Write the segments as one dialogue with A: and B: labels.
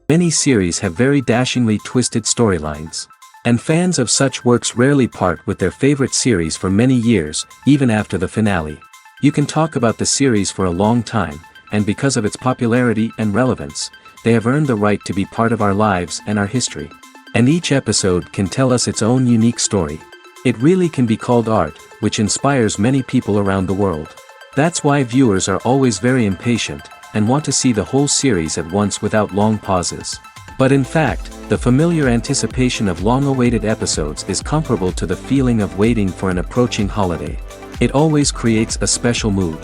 A: Many series have very dashingly twisted storylines. And fans of such works rarely part with their favorite series for many years, even after the finale. You can talk about the series for a long time, and because of its popularity and relevance, they have earned the right to be part of our lives and our history. And each episode can tell us its own unique story. It really can be called art, which inspires many people around the world. That's why viewers are always very impatient, and want to see the whole series at once without long pauses. But in fact, the familiar anticipation of long-awaited episodes is comparable to the feeling of waiting for an approaching holiday. It always creates a special mood.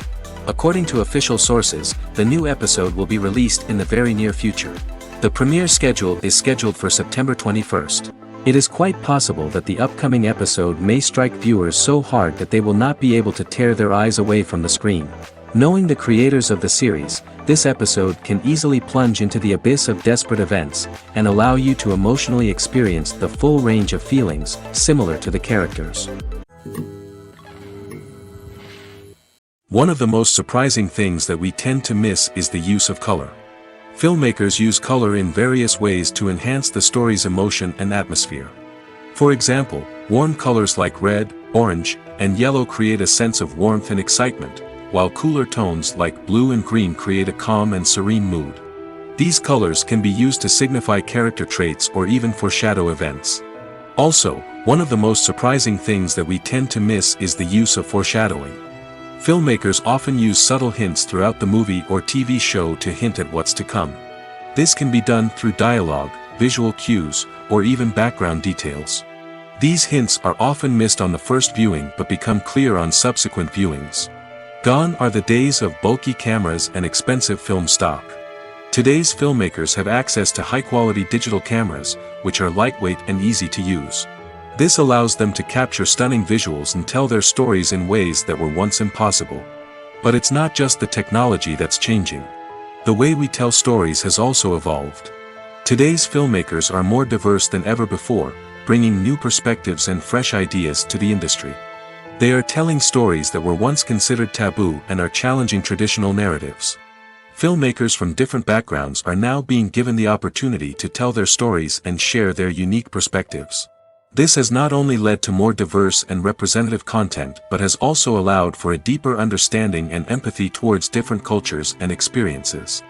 A: According to official sources, the new episode will be released in the very near future. The premiere schedule is scheduled for September 21st. It is quite possible that the upcoming episode may strike viewers so hard that they will not be able to tear their eyes away from the screen. Knowing the creators of the series, this episode can easily plunge into the abyss of desperate events, and allow you to emotionally experience the full range of feelings, similar to the characters. One of the most surprising things that we tend to miss is the use of color. Filmmakers use color in various ways to enhance the story's emotion and atmosphere. For example, warm colors like red, orange, and yellow create a sense of warmth and excitement, while cooler tones like blue and green create a calm and serene mood. These colors can be used to signify character traits or even foreshadow events. Also, one of the most surprising things that we tend to miss is the use of foreshadowing. Filmmakers often use subtle hints throughout the movie or TV show to hint at what's to come. This can be done through dialogue, visual cues, or even background details. These hints are often missed on the first viewing but become clear on subsequent viewings. Gone are the days of bulky cameras and expensive film stock. Today's filmmakers have access to high-quality digital cameras, which are lightweight and easy to use. This allows them to capture stunning visuals and tell their stories in ways that were once impossible. But it's not just the technology that's changing. The way we tell stories has also evolved. Today's filmmakers are more diverse than ever before, bringing new perspectives and fresh ideas to the industry. They are telling stories that were once considered taboo and are challenging traditional narratives. Filmmakers from different backgrounds are now being given the opportunity to tell their stories and share their unique perspectives. This has not only led to more diverse and representative content but has also allowed for a deeper understanding and empathy towards different cultures and experiences.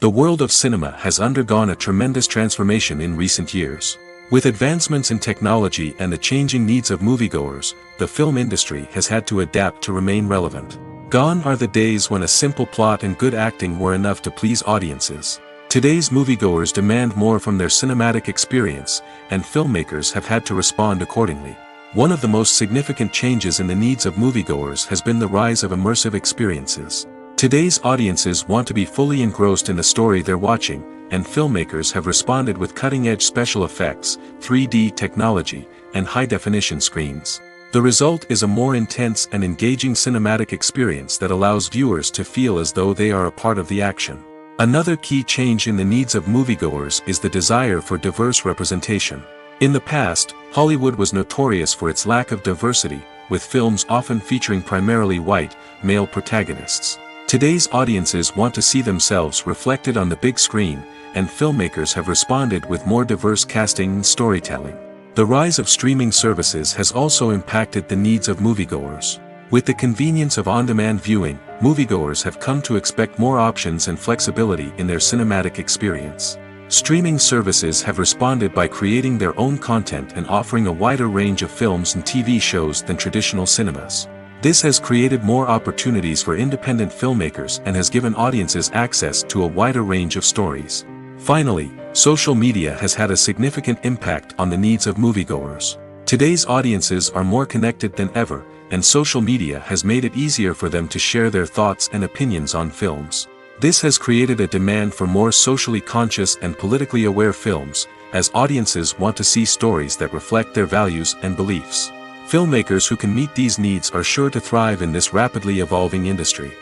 A: The world of cinema has undergone a tremendous transformation in recent years. With advancements in technology and the changing needs of moviegoers, the film industry has had to adapt to remain relevant. Gone are the days when a simple plot and good acting were enough to please audiences. Today's moviegoers demand more from their cinematic experience, and filmmakers have had to respond accordingly. One of the most significant changes in the needs of moviegoers has been the rise of immersive experiences. Today's audiences want to be fully engrossed in the story they're watching, and filmmakers have responded with cutting-edge special effects, 3D technology, and high-definition screens. The result is a more intense and engaging cinematic experience that allows viewers to feel as though they are a part of the action. Another key change in the needs of moviegoers is the desire for diverse representation. In the past, Hollywood was notorious for its lack of diversity, with films often featuring primarily white, male protagonists. Today's audiences want to see themselves reflected on the big screen, and filmmakers have responded with more diverse casting and storytelling. The rise of streaming services has also impacted the needs of moviegoers. With the convenience of on-demand viewing, moviegoers have come to expect more options and flexibility in their cinematic experience. Streaming services have responded by creating their own content and offering a wider range of films and TV shows than traditional cinemas. This has created more opportunities for independent filmmakers and has given audiences access to a wider range of stories. Finally, social media has had a significant impact on the needs of moviegoers. Today's audiences are more connected than ever, and social media has made it easier for them to share their thoughts and opinions on films. This has created a demand for more socially conscious and politically aware films, as audiences want to see stories that reflect their values and beliefs. Filmmakers who can meet these needs are sure to thrive in this rapidly evolving industry.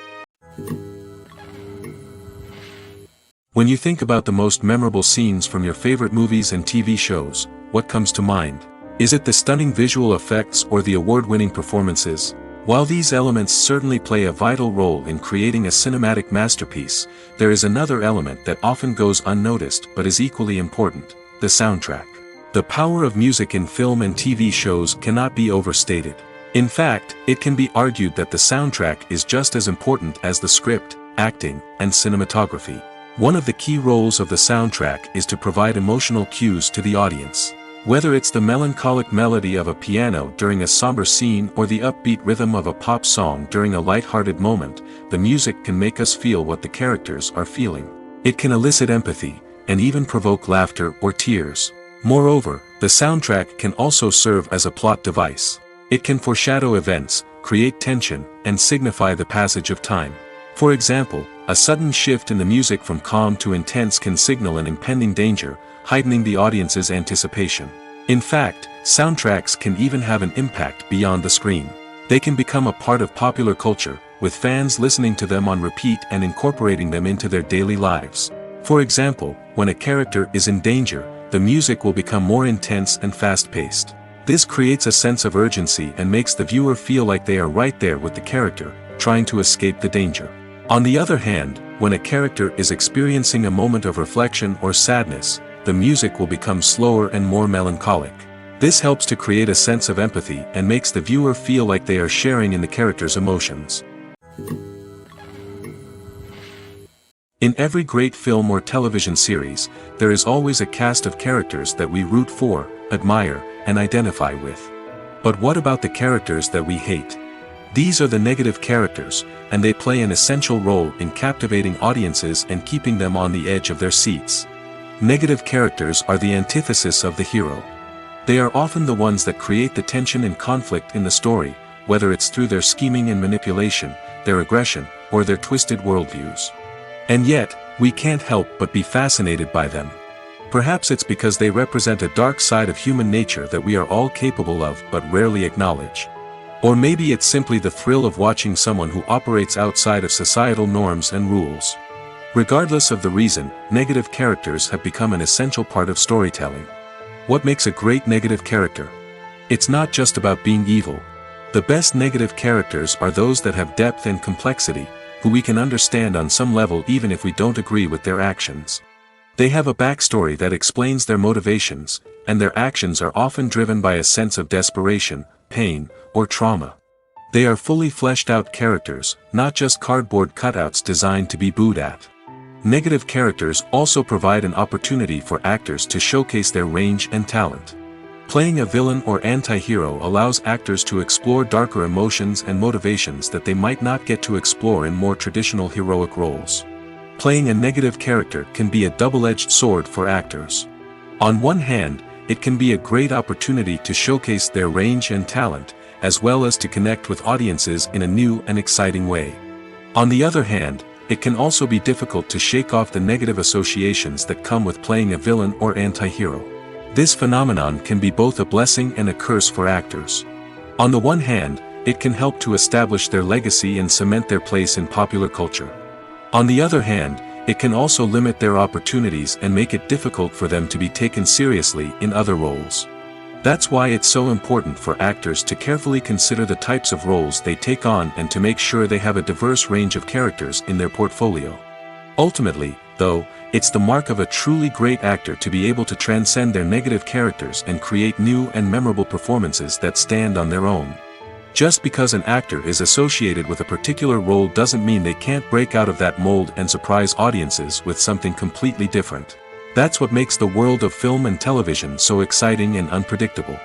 A: When you think about the most memorable scenes from your favorite movies and TV shows, what comes to mind? Is it the stunning visual effects or the award-winning performances? While these elements certainly play a vital role in creating a cinematic masterpiece, there is another element that often goes unnoticed but is equally important: the soundtrack. The power of music in film and TV shows cannot be overstated. In fact, it can be argued that the soundtrack is just as important as the script, acting, and cinematography. One of the key roles of the soundtrack is to provide emotional cues to the audience. Whether it's the melancholic melody of a piano during a somber scene or the upbeat rhythm of a pop song during a light-hearted moment, the music can make us feel what the characters are feeling. It can elicit empathy, and even provoke laughter or tears. Moreover, the soundtrack can also serve as a plot device. It can foreshadow events, create tension, and signify the passage of time. For example, a sudden shift in the music from calm to intense can signal an impending danger, heightening the audience's anticipation. In fact, soundtracks can even have an impact beyond the screen. They can become a part of popular culture, with fans listening to them on repeat and incorporating them into their daily lives. For example, when a character is in danger, the music will become more intense and fast-paced. This creates a sense of urgency and makes the viewer feel like they are right there with the character, trying to escape the danger. On the other hand, when a character is experiencing a moment of reflection or sadness, the music will become slower and more melancholic. This helps to create a sense of empathy and makes the viewer feel like they are sharing in the character's emotions. In every great film or television series, there is always a cast of characters that we root for, admire, and identify with. But what about the characters that we hate? These are the negative characters, and they play an essential role in captivating audiences and keeping them on the edge of their seats. Negative characters are the antithesis of the hero. They are often the ones that create the tension and conflict in the story, whether it's through their scheming and manipulation, their aggression, or their twisted worldviews. And yet, we can't help but be fascinated by them. Perhaps it's because they represent a dark side of human nature that we are all capable of but rarely acknowledge. Or maybe it's simply the thrill of watching someone who operates outside of societal norms and rules. Regardless of the reason, negative characters have become an essential part of storytelling. What makes a great negative character? It's not just about being evil. The best negative characters are those that have depth and complexity, who we can understand on some level even if we don't agree with their actions. They have a backstory that explains their motivations, and their actions are often driven by a sense of desperation, pain, or trauma. They are fully fleshed out characters, not just cardboard cutouts designed to be booed at. Negative characters also provide an opportunity for actors to showcase their range and talent. Playing a villain or anti-hero allows actors to explore darker emotions and motivations that they might not get to explore in more traditional heroic roles. Playing a negative character can be a double-edged sword for actors. On one hand, it can be a great opportunity to showcase their range and talent, as well as to connect with audiences in a new and exciting way. On the other hand, it can also be difficult to shake off the negative associations that come with playing a villain or anti-hero. This phenomenon can be both a blessing and a curse for actors. On the one hand, it can help to establish their legacy and cement their place in popular culture. On the other hand, it can also limit their opportunities and make it difficult for them to be taken seriously in other roles. That's why it's so important for actors to carefully consider the types of roles they take on and to make sure they have a diverse range of characters in their portfolio. Ultimately, though, it's the mark of a truly great actor to be able to transcend their negative characters and create new and memorable performances that stand on their own. Just because an actor is associated with a particular role doesn't mean they can't break out of that mold and surprise audiences with something completely different. That's what makes the world of film and television so exciting and unpredictable.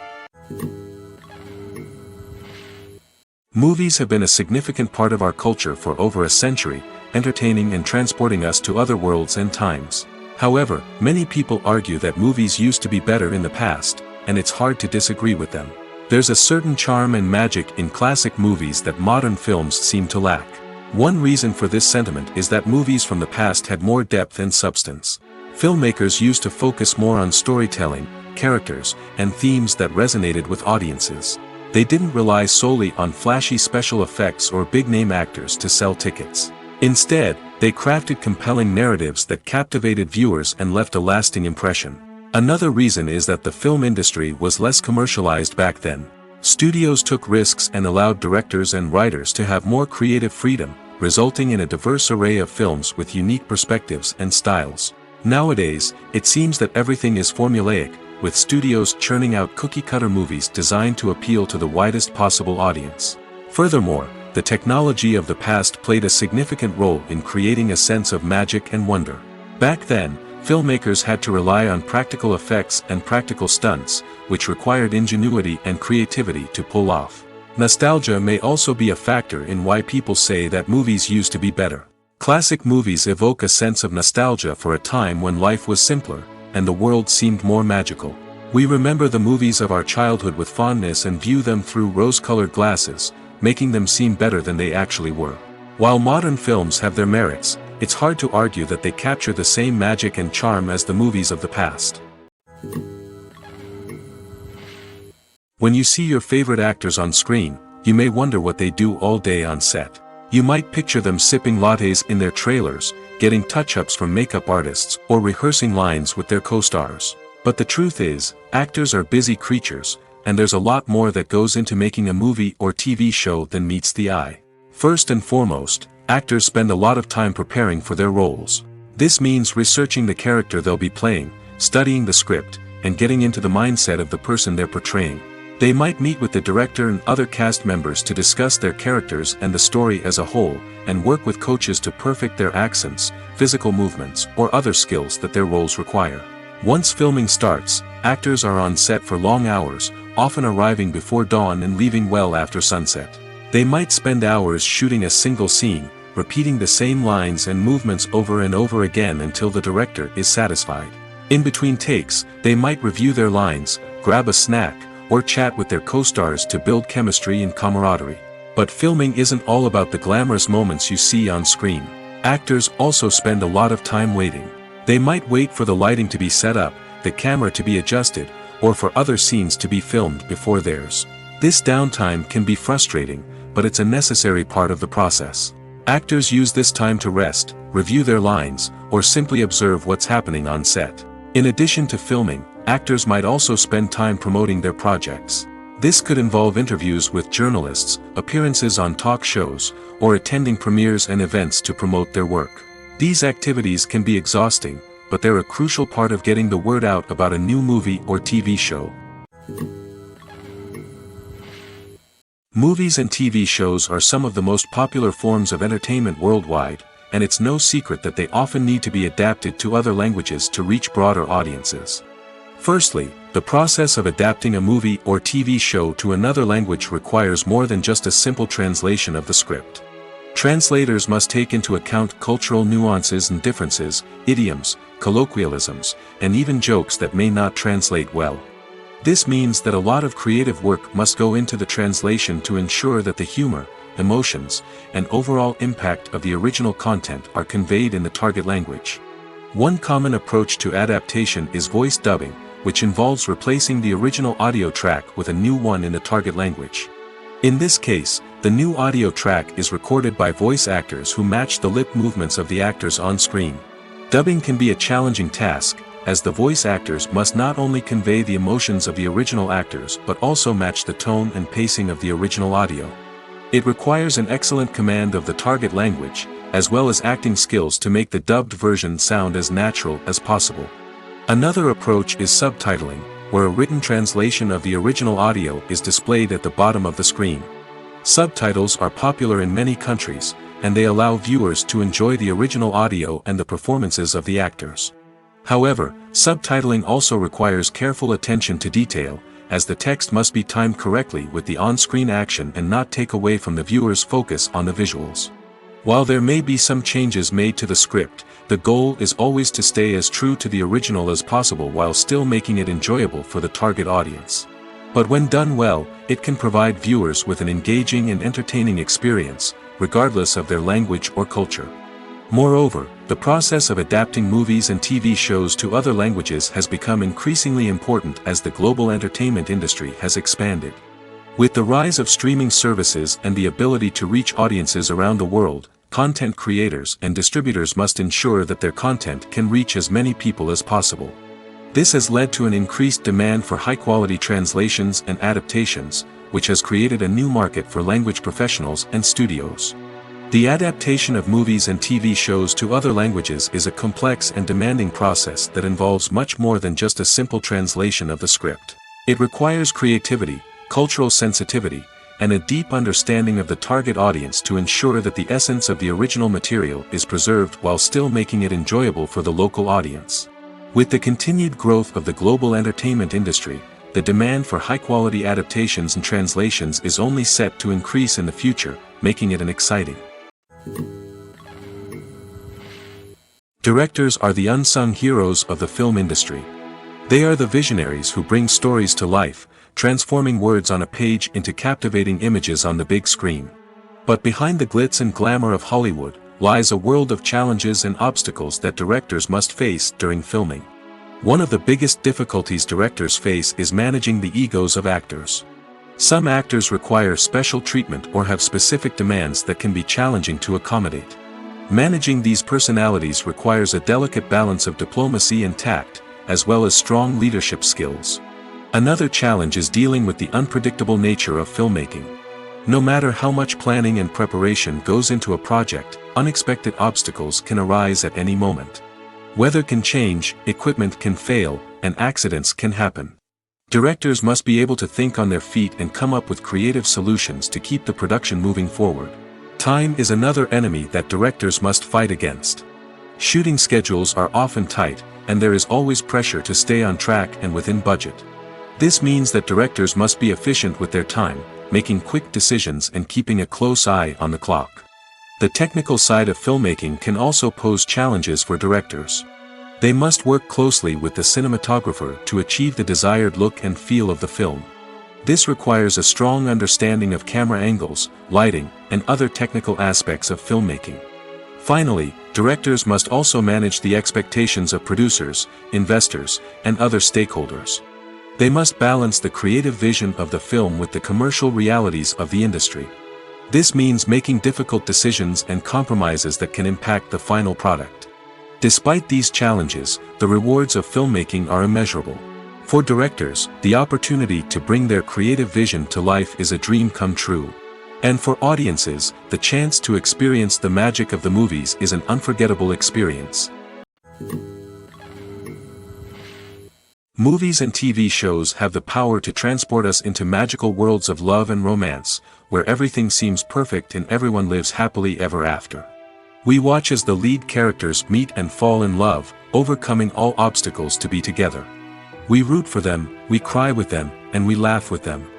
A: Movies have been a significant part of our culture for over a century, entertaining and transporting us to other worlds and times. However, many people argue that movies used to be better in the past, and it's hard to disagree with them. There's a certain charm and magic in classic movies that modern films seem to lack. One reason for this sentiment is that movies from the past had more depth and substance. Filmmakers used to focus more on storytelling, characters, and themes that resonated with audiences. They didn't rely solely on flashy special effects or big-name actors to sell tickets. Instead, they crafted compelling narratives that captivated viewers and left a lasting impression. Another reason is that the film industry was less commercialized back then. Studios took risks and allowed directors and writers to have more creative freedom, resulting in a diverse array of films with unique perspectives and styles. Nowadays, it seems that everything is formulaic, with studios churning out cookie-cutter movies designed to appeal to the widest possible audience. Furthermore, the technology of the past played a significant role in creating a sense of magic and wonder. Back then, filmmakers had to rely on practical effects and practical stunts, which required ingenuity and creativity to pull off. Nostalgia may also be a factor in why people say that movies used to be better. Classic movies evoke a sense of nostalgia for a time when life was simpler, and the world seemed more magical. We remember the movies of our childhood with fondness and view them through rose-colored glasses, making them seem better than they actually were. While modern films have their merits, it's hard to argue that they capture the same magic and charm as the movies of the past. When you see your favorite actors on screen, you may wonder what they do all day on set. You might picture them sipping lattes in their trailers, getting touch-ups from makeup artists, or rehearsing lines with their co-stars. But the truth is, actors are busy creatures, and there's a lot more that goes into making a movie or TV show than meets the eye. First and foremost, actors spend a lot of time preparing for their roles. This means researching the character they'll be playing, studying the script, and getting into the mindset of the person they're portraying. They might meet with the director and other cast members to discuss their characters and the story as a whole, and work with coaches to perfect their accents, physical movements, or other skills that their roles require. Once filming starts, actors are on set for long hours, often arriving before dawn and leaving well after sunset. They might spend hours shooting a single scene, repeating the same lines and movements over and over again until the director is satisfied. In between takes, they might review their lines, grab a snack, or chat with their co-stars to build chemistry and camaraderie. But filming isn't all about the glamorous moments you see on screen. Actors also spend a lot of time waiting. They might wait for the lighting to be set up, the camera to be adjusted, or for other scenes to be filmed before theirs. This downtime can be frustrating, but it's a necessary part of the process. Actors use this time to rest, review their lines, or simply observe what's happening on set. In addition to filming, actors might also spend time promoting their projects. This could involve interviews with journalists, appearances on talk shows, or attending premieres and events to promote their work. These activities can be exhausting, but they're a crucial part of getting the word out about a new movie or TV show. Movies and TV shows are some of the most popular forms of entertainment worldwide, and it's no secret that they often need to be adapted to other languages to reach broader audiences. Firstly, the process of adapting a movie or TV show to another language requires more than just a simple translation of the script. Translators must take into account cultural nuances and differences, idioms, colloquialisms, and even jokes that may not translate well. This means that a lot of creative work must go into the translation to ensure that the humor, emotions, and overall impact of the original content are conveyed in the target language. One common approach to adaptation is voice dubbing, which involves replacing the original audio track with a new one in the target language. In this case, the new audio track is recorded by voice actors who match the lip movements of the actors on screen. Dubbing can be a challenging task, as the voice actors must not only convey the emotions of the original actors but also match the tone and pacing of the original audio. It requires an excellent command of the target language, as well as acting skills to make the dubbed version sound as natural as possible. Another approach is subtitling, where a written translation of the original audio is displayed at the bottom of the screen. Subtitles are popular in many countries, and they allow viewers to enjoy the original audio and the performances of the actors. However, subtitling also requires careful attention to detail, as the text must be timed correctly with the on-screen action and not take away from the viewer's focus on the visuals. While there may be some changes made to the script, the goal is always to stay as true to the original as possible while still making it enjoyable for the target audience. But when done well, it can provide viewers with an engaging and entertaining experience, regardless of their language or culture. Moreover, the process of adapting movies and TV shows to other languages has become increasingly important as the global entertainment industry has expanded. With the rise of streaming services and the ability to reach audiences around the world, content creators and distributors must ensure that their content can reach as many people as possible. This has led to an increased demand for high-quality translations and adaptations, which has created a new market for language professionals and studios. The adaptation of movies and TV shows to other languages is a complex and demanding process that involves much more than just a simple translation of the script. It requires creativity, cultural sensitivity, and a deep understanding of the target audience to ensure that the essence of the original material is preserved while still making it enjoyable for the local audience. With the continued growth of the global entertainment industry, the demand for high-quality adaptations and translations is only set to increase in the future, making it an exciting. Directors are the unsung heroes of the film industry. They are the visionaries who bring stories to life, transforming words on a page into captivating images on the big screen. But behind the glitz and glamour of Hollywood lies a world of challenges and obstacles that directors must face during filming. One of the biggest difficulties directors face is managing the egos of actors. Some actors require special treatment or have specific demands that can be challenging to accommodate. Managing these personalities requires a delicate balance of diplomacy and tact, as well as strong leadership skills. Another challenge is dealing with the unpredictable nature of filmmaking. No matter how much planning and preparation goes into a project, unexpected obstacles can arise at any moment. Weather can change, equipment can fail, and accidents can happen. Directors must be able to think on their feet and come up with creative solutions to keep the production moving forward. Time is another enemy that directors must fight against. Shooting schedules are often tight, and there is always pressure to stay on track and within budget. This means that directors must be efficient with their time, making quick decisions and keeping a close eye on the clock. The technical side of filmmaking can also pose challenges for directors. They must work closely with the cinematographer to achieve the desired look and feel of the film. This requires a strong understanding of camera angles, lighting, and other technical aspects of filmmaking. Finally, directors must also manage the expectations of producers, investors, and other stakeholders. They must balance the creative vision of the film with the commercial realities of the industry. This means making difficult decisions and compromises that can impact the final product. Despite these challenges, the rewards of filmmaking are immeasurable. For directors, the opportunity to bring their creative vision to life is a dream come true. And for audiences, the chance to experience the magic of the movies is an unforgettable experience. Movies and TV shows have the power to transport us into magical worlds of love and romance, where everything seems perfect and everyone lives happily ever after. We watch as the lead characters meet and fall in love, overcoming all obstacles to be together. We root for them, we cry with them, and we laugh with them.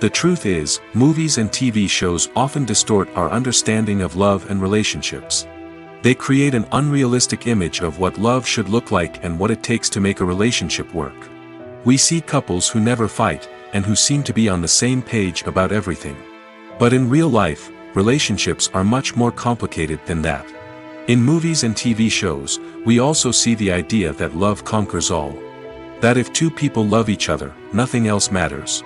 A: The truth is, movies and TV shows often distort our understanding of love and relationships. They create an unrealistic image of what love should look like and what it takes to make a relationship work. We see couples who never fight, and who seem to be on the same page about everything. But in real life, relationships are much more complicated than that. In movies and TV shows, we also see the idea that love conquers all. That if two people love each other, nothing else matters.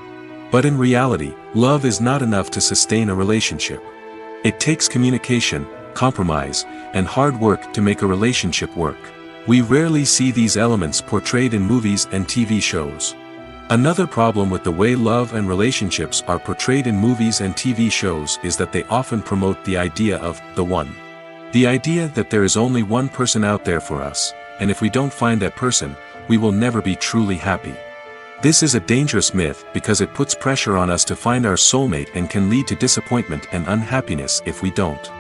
A: But in reality, love is not enough to sustain a relationship. It takes communication, compromise, and hard work to make a relationship work. We rarely see these elements portrayed in movies and TV shows. Another problem with the way love and relationships are portrayed in movies and TV shows is that they often promote the idea of the one. The idea that there is only one person out there for us, and if we don't find that person, we will never be truly happy. This is a dangerous myth because it puts pressure on us to find our soulmate and can lead to disappointment and unhappiness if we don't.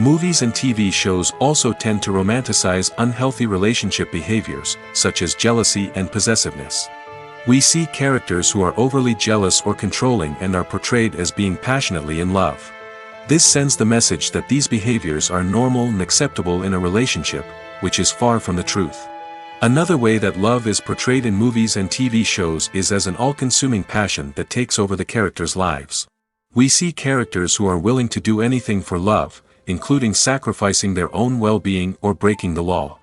A: Movies and TV shows also tend to romanticize unhealthy relationship behaviors, such as jealousy and possessiveness. We see characters who are overly jealous or controlling and are portrayed as being passionately in love. This sends the message that these behaviors are normal and acceptable in a relationship, which is far from the truth. Another way that love is portrayed in movies and TV shows is as an all-consuming passion that takes over the characters' lives. We see characters who are willing to do anything for love, including sacrificing their own well-being or breaking the law.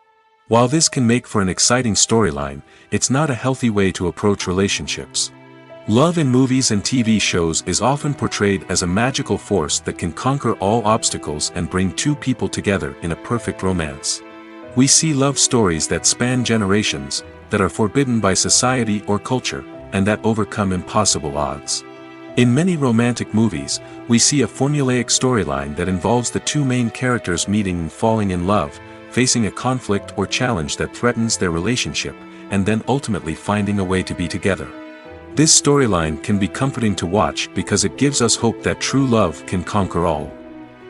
A: While this can make for an exciting storyline, it's not a healthy way to approach relationships. Love in movies and TV shows is often portrayed as a magical force that can conquer all obstacles and bring two people together in a perfect romance. We see love stories that span generations, that are forbidden by society or culture, and that overcome impossible odds. In many romantic movies, we see a formulaic storyline that involves the two main characters meeting and falling in love, facing a conflict or challenge that threatens their relationship, and then ultimately finding a way to be together. This storyline can be comforting to watch because it gives us hope that true love can conquer all.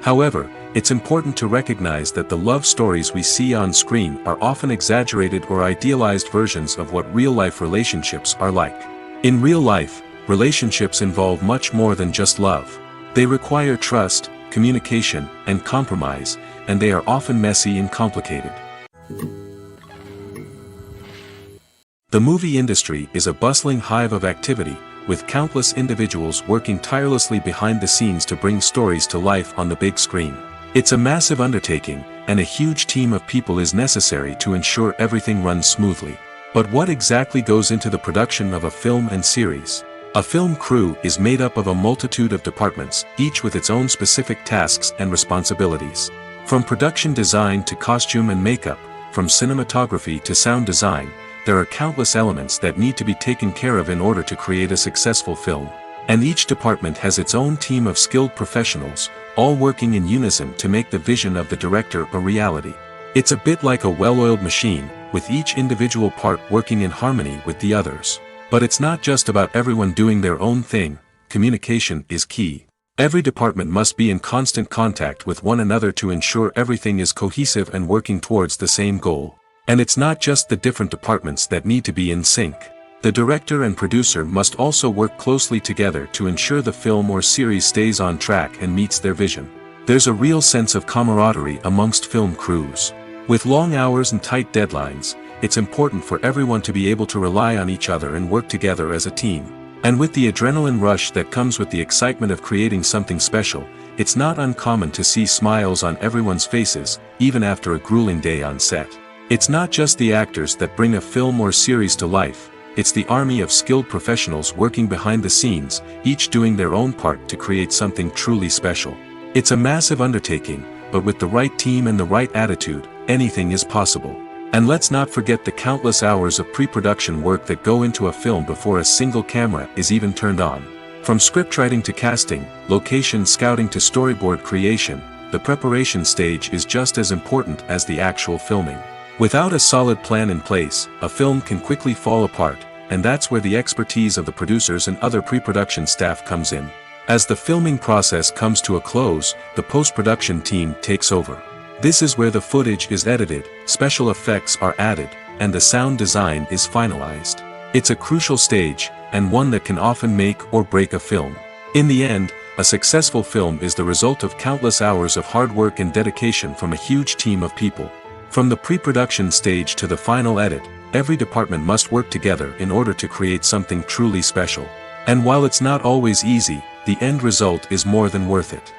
A: However, it's important to recognize that the love stories we see on screen are often exaggerated or idealized versions of what real-life relationships are like. In real life, relationships involve much more than just love. They require trust, communication, and compromise, and they are often messy and complicated. The movie industry is a bustling hive of activity, with countless individuals working tirelessly behind the scenes to bring stories to life on the big screen. It's a massive undertaking, and a huge team of people is necessary to ensure everything runs smoothly. But what exactly goes into the production of a film and series? A film crew is made up of a multitude of departments, each with its own specific tasks and responsibilities. From production design to costume and makeup, from cinematography to sound design, there are countless elements that need to be taken care of in order to create a successful film. And each department has its own team of skilled professionals, all working in unison to make the vision of the director a reality. It's a bit like a well-oiled machine, with each individual part working in harmony with the others. But it's not just about everyone doing their own thing. Communication is key. Every department must be in constant contact with one another to ensure everything is cohesive and working towards the same goal. And it's not just the different departments that need to be in sync. The director and producer must also work closely together to ensure the film or series stays on track and meets their vision. There's a real sense of camaraderie amongst film crews. With long hours and tight deadlines, it's important for everyone to be able to rely on each other and work together as a team. And with the adrenaline rush that comes with the excitement of creating something special, it's not uncommon to see smiles on everyone's faces, even after a grueling day on set. It's not just the actors that bring a film or series to life, it's the army of skilled professionals working behind the scenes, each doing their own part to create something truly special. It's a massive undertaking, but with the right team and the right attitude, anything is possible. And let's not forget the countless hours of pre-production work that go into a film before a single camera is even turned on. From scriptwriting to casting, location scouting to storyboard creation, the preparation stage is just as important as the actual filming. Without a solid plan in place, a film can quickly fall apart, and that's where the expertise of the producers and other pre-production staff comes in. As the filming process comes to a close, the post-production team takes over. This is where the footage is edited, special effects are added, and the sound design is finalized. It's a crucial stage, and one that can often make or break a film. In the end, a successful film is the result of countless hours of hard work and dedication from a huge team of people. From the pre-production stage to the final edit, every department must work together in order to create something truly special. And while it's not always easy, the end result is more than worth it.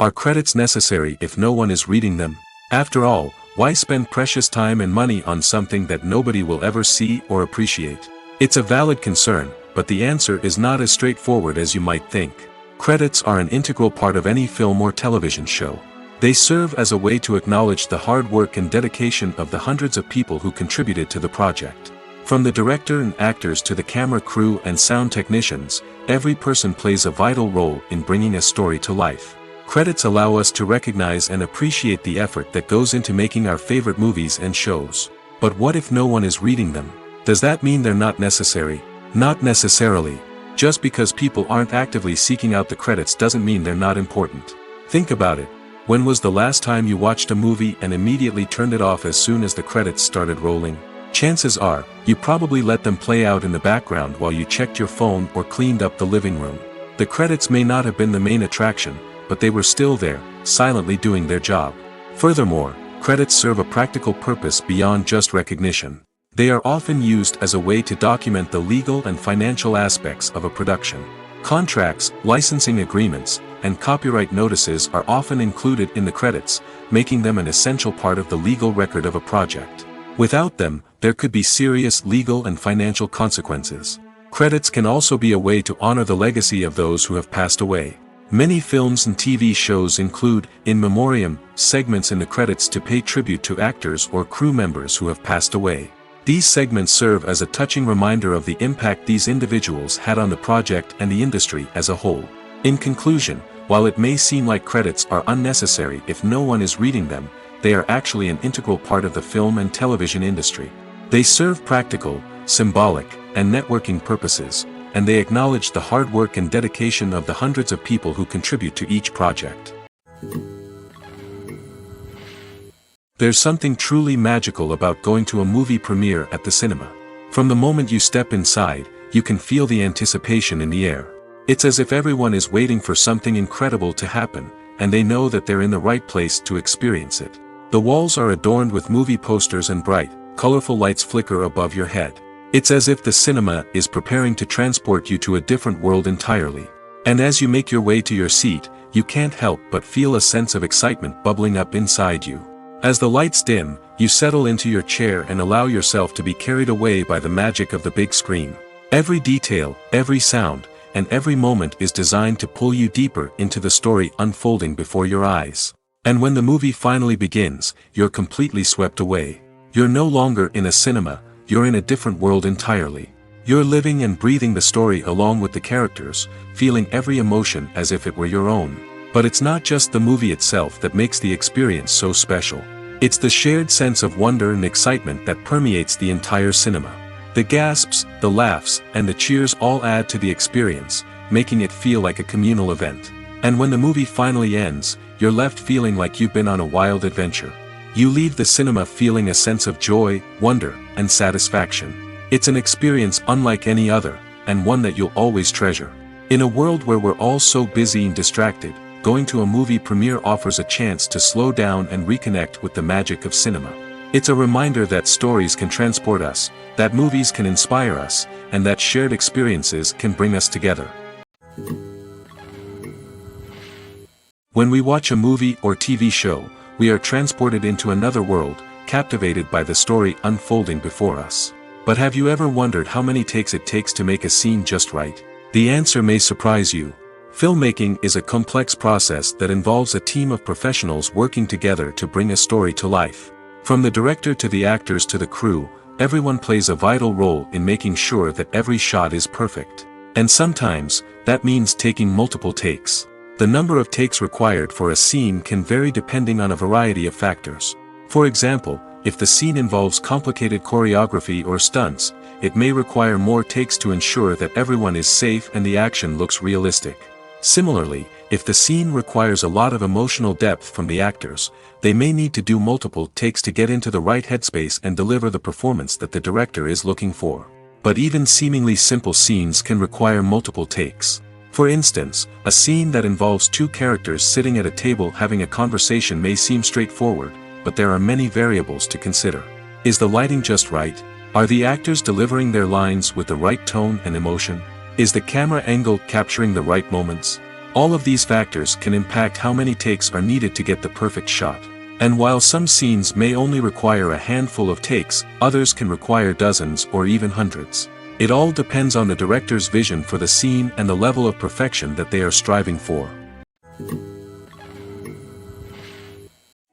A: Are credits necessary if no one is reading them? After all, why spend precious time and money on something that nobody will ever see or appreciate? It's a valid concern, but the answer is not as straightforward as you might think. Credits are an integral part of any film or television show. They serve as a way to acknowledge the hard work and dedication of the hundreds of people who contributed to the project. From the director and actors to the camera crew and sound technicians, every person plays a vital role in bringing a story to life. Credits allow us to recognize and appreciate the effort that goes into making our favorite movies and shows. But what if no one is reading them? Does that mean they're not necessary? Not necessarily. Just because people aren't actively seeking out the credits doesn't mean they're not important. Think about it. When was the last time you watched a movie and immediately turned it off as soon as the credits started rolling? Chances are, you probably let them play out in the background while you checked your phone or cleaned up the living room. The credits may not have been the main attraction, but they were still there, silently doing their job. Furthermore, credits serve a practical purpose beyond just recognition. They are often used as a way to document the legal and financial aspects of a production. Contracts, licensing agreements, and copyright notices are often included in the credits, making them an essential part of the legal record of a project. Without them, there could be serious legal and financial consequences. Credits can also be a way to honor the legacy of those who have passed away. Many films and TV shows include, in memoriam, segments in the credits to pay tribute to actors or crew members who have passed away. These segments serve as a touching reminder of the impact these individuals had on the project and the industry as a whole. In conclusion, while it may seem like credits are unnecessary if no one is reading them, they are actually an integral part of the film and television industry. They serve practical, symbolic, and networking purposes, and they acknowledge the hard work and dedication of the hundreds of people who contribute to each project. There's something truly magical about going to a movie premiere at the cinema. From the moment you step inside, you can feel the anticipation in the air. It's as if everyone is waiting for something incredible to happen, and they know that they're in the right place to experience it. The walls are adorned with movie posters and bright, colorful lights flicker above your head. It's as if the cinema is preparing to transport you to a different world entirely. And as you make your way to your seat, you can't help but feel a sense of excitement bubbling up inside you. As the lights dim, you settle into your chair and allow yourself to be carried away by the magic of the big screen. Every detail, every sound, and every moment is designed to pull you deeper into the story unfolding before your eyes. And when the movie finally begins, you're completely swept away. You're no longer in a cinema, you're in a different world entirely. You're living and breathing the story along with the characters, feeling every emotion as if it were your own. But it's not just the movie itself that makes the experience so special. It's the shared sense of wonder and excitement that permeates the entire cinema. The gasps, the laughs, and the cheers all add to the experience, making it feel like a communal event. And when the movie finally ends, you're left feeling like you've been on a wild adventure. You leave the cinema feeling a sense of joy, wonder, and satisfaction. It's an experience unlike any other, and one that you'll always treasure. In a world where we're all so busy and distracted, going to a movie premiere offers a chance to slow down and reconnect with the magic of cinema. It's a reminder that stories can transport us, that movies can inspire us, and that shared experiences can bring us together. When we watch a movie or TV show, we are transported into another world, captivated by the story unfolding before us. But have you ever wondered how many takes it takes to make a scene just right? The answer may surprise you. Filmmaking is a complex process that involves a team of professionals working together to bring a story to life. From the director to the actors to the crew, everyone plays a vital role in making sure that every shot is perfect. And sometimes, that means taking multiple takes. The number of takes required for a scene can vary depending on a variety of factors. For example, if the scene involves complicated choreography or stunts, it may require more takes to ensure that everyone is safe and the action looks realistic. Similarly, if the scene requires a lot of emotional depth from the actors, they may need to do multiple takes to get into the right headspace and deliver the performance that the director is looking for. But even seemingly simple scenes can require multiple takes. For instance, a scene that involves two characters sitting at a table having a conversation may seem straightforward, but there are many variables to consider. Is the lighting just right? Are the actors delivering their lines with the right tone and emotion? Is the camera angle capturing the right moments? All of these factors can impact how many takes are needed to get the perfect shot. And while some scenes may only require a handful of takes, others can require dozens or even hundreds. It all depends on the director's vision for the scene and the level of perfection that they are striving for.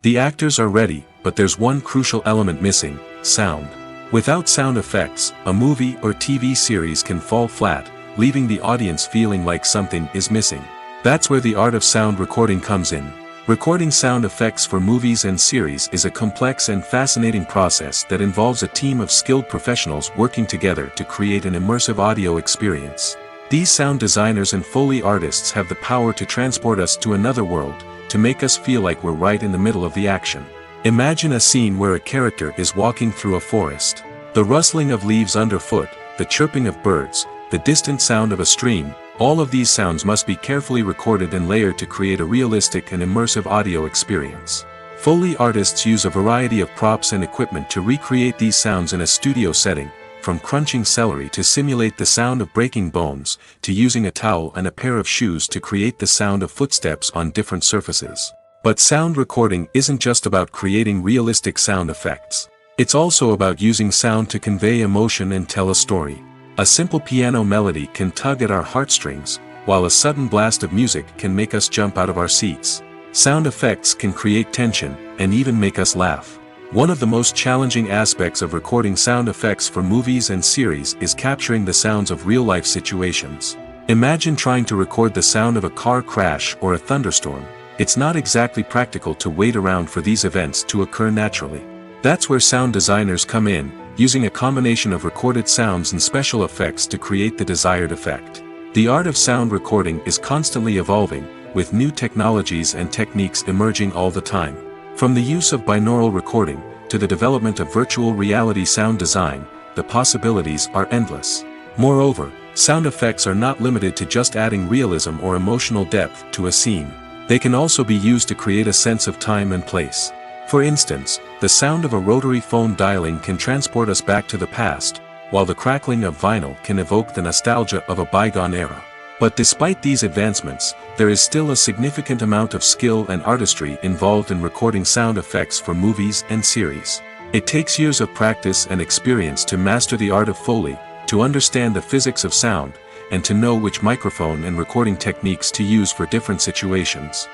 A: The actors are ready, but there's one crucial element missing: sound. Without sound effects, a movie or TV series can fall flat, leaving the audience feeling like something is missing. That's where the art of sound recording comes in. Recording sound effects for movies and series is a complex and fascinating process that involves a team of skilled professionals working together to create an immersive audio experience. These sound designers and Foley artists have the power to transport us to another world, to make us feel like we're right in the middle of the action. Imagine a scene where a character is walking through a forest. The rustling of leaves underfoot, the chirping of birds, the distant sound of a stream, all of these sounds must be carefully recorded and layered to create a realistic and immersive audio experience. Foley artists use a variety of props and equipment to recreate these sounds in a studio setting, from crunching celery to simulate the sound of breaking bones, to using a towel and a pair of shoes to create the sound of footsteps on different surfaces. But sound recording isn't just about creating realistic sound effects. It's also about using sound to convey emotion and tell a story. A simple piano melody can tug at our heartstrings, while a sudden blast of music can make us jump out of our seats. Sound effects can create tension, and even make us laugh. One of the most challenging aspects of recording sound effects for movies and series is capturing the sounds of real-life situations. Imagine trying to record the sound of a car crash or a thunderstorm. It's not exactly practical to wait around for these events to occur naturally. That's where sound designers come in, using a combination of recorded sounds and special effects to create the desired effect. The art of sound recording is constantly evolving, with new technologies and techniques emerging all the time. From the use of binaural recording, to the development of virtual reality sound design, the possibilities are endless. Moreover, sound effects are not limited to just adding realism or emotional depth to a scene. They can also be used to create a sense of time and place. For instance, the sound of a rotary phone dialing can transport us back to the past, while the crackling of vinyl can evoke the nostalgia of a bygone era. But despite these advancements, there is still a significant amount of skill and artistry involved in recording sound effects for movies and series. It takes years of practice and experience to master the art of Foley, to understand the physics of sound, and to know which microphone and recording techniques to use for different situations.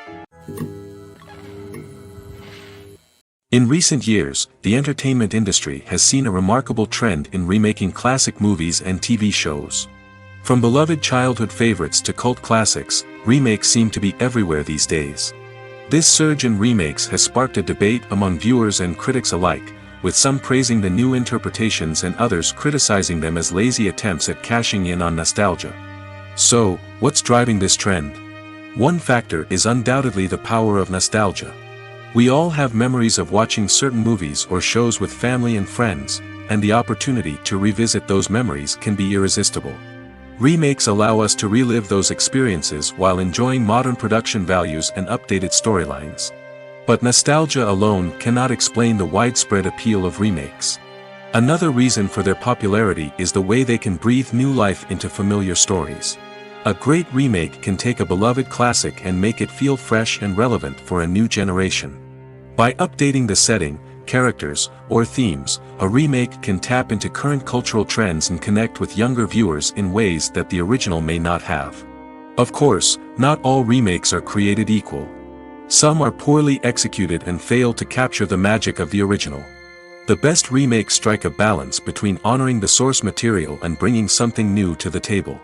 A: In recent years, the entertainment industry has seen a remarkable trend in remaking classic movies and TV shows. From beloved childhood favorites to cult classics, remakes seem to be everywhere these days. This surge in remakes has sparked a debate among viewers and critics alike, with some praising the new interpretations and others criticizing them as lazy attempts at cashing in on nostalgia. So, what's driving this trend? One factor is undoubtedly the power of nostalgia. We all have memories of watching certain movies or shows with family and friends, and the opportunity to revisit those memories can be irresistible. Remakes allow us to relive those experiences while enjoying modern production values and updated storylines. But nostalgia alone cannot explain the widespread appeal of remakes. Another reason for their popularity is the way they can breathe new life into familiar stories. A great remake can take a beloved classic and make it feel fresh and relevant for a new generation. By updating the setting, characters, or themes, a remake can tap into current cultural trends and connect with younger viewers in ways that the original may not have. Of course, not all remakes are created equal. Some are poorly executed and fail to capture the magic of the original. The best remakes strike a balance between honoring the source material and bringing something new to the table.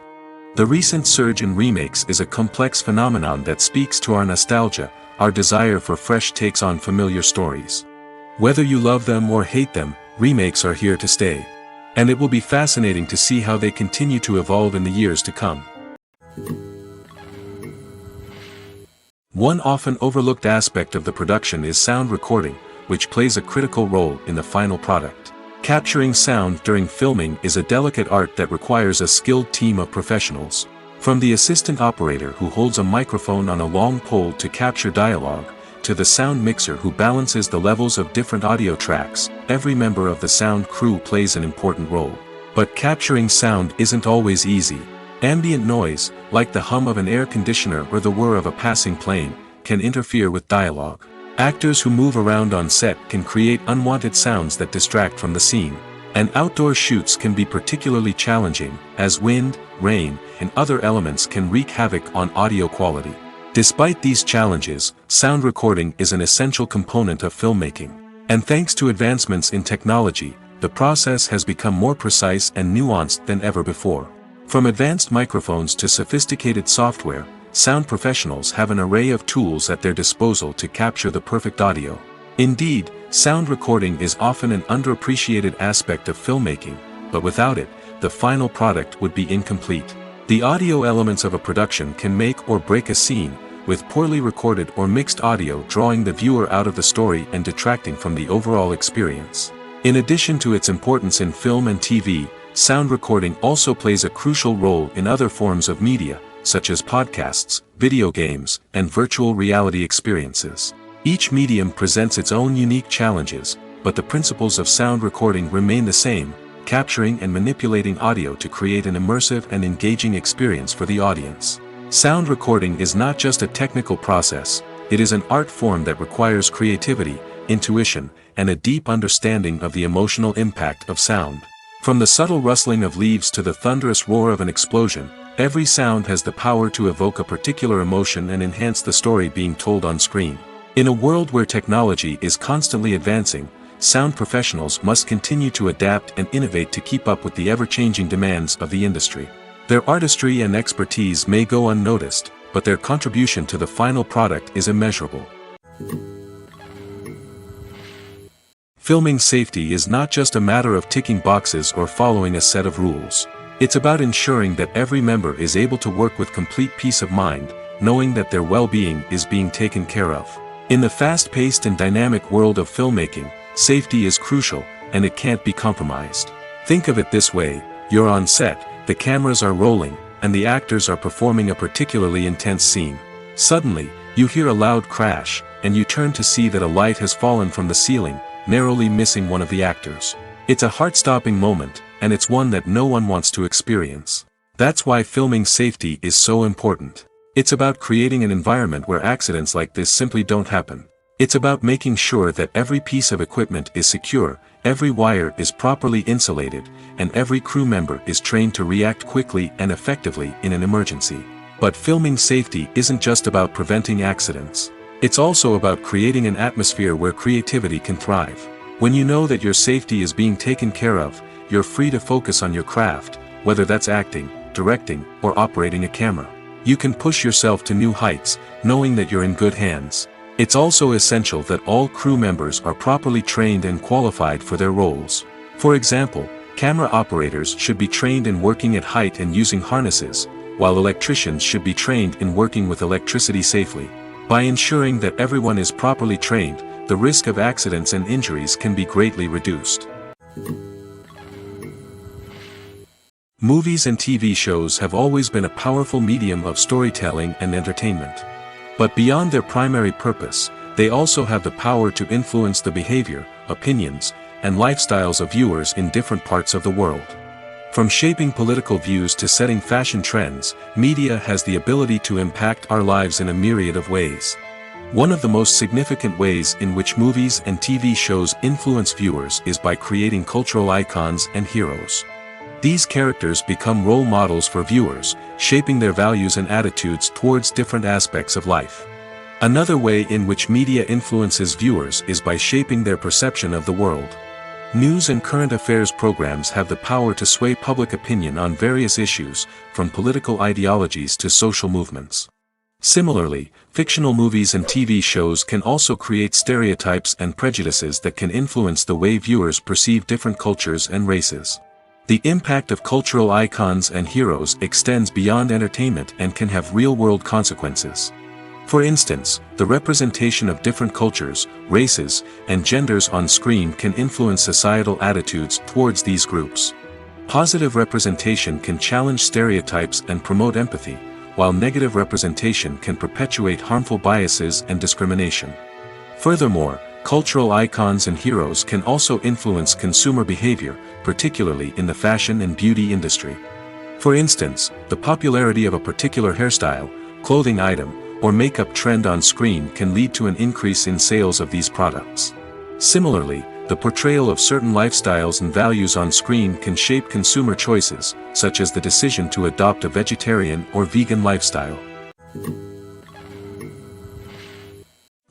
A: The recent surge in remakes is a complex phenomenon that speaks to our nostalgia, our desire for fresh takes on familiar stories. Whether you love them or hate them, remakes are here to stay. And it will be fascinating to see how they continue to evolve in the years to come. One often overlooked aspect of the production is sound recording, which plays a critical role in the final product. Capturing sound during filming is a delicate art that requires a skilled team of professionals. From the assistant operator who holds a microphone on a long pole to capture dialogue, to the sound mixer who balances the levels of different audio tracks, every member of the sound crew plays an important role. But capturing sound isn't always easy. Ambient noise, like the hum of an air conditioner or the whir of a passing plane, can interfere with dialogue. Actors who move around on set can create unwanted sounds that distract from the scene. And outdoor shoots can be particularly challenging, as wind, rain, and other elements can wreak havoc on audio quality. Despite these challenges, sound recording is an essential component of filmmaking. And thanks to advancements in technology, the process has become more precise and nuanced than ever before. From advanced microphones to sophisticated software, sound professionals have an array of tools at their disposal to capture the perfect audio. Indeed, sound recording is often an underappreciated aspect of filmmaking, but without it, the final product would be incomplete. The audio elements of a production can make or break a scene, with poorly recorded or mixed audio drawing the viewer out of the story and detracting from the overall experience. In addition to its importance in film and TV, sound recording also plays a crucial role in other forms of media, such as podcasts, video games, and virtual reality experiences. Each medium presents its own unique challenges, but the principles of sound recording remain the same: capturing and manipulating audio to create an immersive and engaging experience for the audience. Sound recording is not just a technical process, it is an art form that requires creativity, intuition, and a deep understanding of the emotional impact of sound. From the subtle rustling of leaves to the thunderous roar of an explosion, Every sound has the power to evoke a particular emotion and enhance the story being told on screen. In a world where technology is constantly advancing, sound professionals must continue to adapt and innovate to keep up with the ever-changing demands of the industry. Their artistry and expertise may go unnoticed, but their contribution to the final product is immeasurable. Filming safety is not just a matter of ticking boxes or following a set of rules. It's about ensuring that every member is able to work with complete peace of mind, knowing that their well-being is being taken care of. In the fast-paced and dynamic world of filmmaking, safety is crucial, and it can't be compromised. Think of it this way: you're on set, the cameras are rolling, and the actors are performing a particularly intense scene. Suddenly, you hear a loud crash, and you turn to see that a light has fallen from the ceiling, narrowly missing one of the actors. It's a heart-stopping moment, and it's one that no one wants to experience. That's why filming safety is so important. It's about creating an environment where accidents like this simply don't happen. It's about making sure that every piece of equipment is secure, every wire is properly insulated, and every crew member is trained to react quickly and effectively in an emergency. But filming safety isn't just about preventing accidents. It's also about creating an atmosphere where creativity can thrive. When you know that your safety is being taken care of, you're free to focus on your craft, whether that's acting, directing, or operating a camera. You can push yourself to new heights, knowing that you're in good hands. It's also essential that all crew members are properly trained and qualified for their roles. For example, camera operators should be trained in working at height and using harnesses, while electricians should be trained in working with electricity safely. By ensuring that everyone is properly trained, the risk of accidents and injuries can be greatly reduced. Movies and TV shows have always been a powerful medium of storytelling and entertainment. But beyond their primary purpose, they also have the power to influence the behavior, opinions, and lifestyles of viewers in different parts of the world. From shaping political views to setting fashion trends, media has the ability to impact our lives in a myriad of ways. One of the most significant ways in which movies and TV shows influence viewers is by creating cultural icons and heroes. These characters become role models for viewers, shaping their values and attitudes towards different aspects of life. Another way in which media influences viewers is by shaping their perception of the world. News and current affairs programs have the power to sway public opinion on various issues, from political ideologies to social movements. Similarly, fictional movies and TV shows can also create stereotypes and prejudices that can influence the way viewers perceive different cultures and races. The impact of cultural icons and heroes extends beyond entertainment and can have real-world consequences. For instance, the representation of different cultures, races, and genders on screen can influence societal attitudes towards these groups. Positive representation can challenge stereotypes and promote empathy, while negative representation can perpetuate harmful biases and discrimination. Furthermore, cultural icons and heroes can also influence consumer behavior, particularly in the fashion and beauty industry. For instance, the popularity of a particular hairstyle, clothing item, or makeup trend on screen can lead to an increase in sales of these products. Similarly, the portrayal of certain lifestyles and values on screen can shape consumer choices, such as the decision to adopt a vegetarian or vegan lifestyle.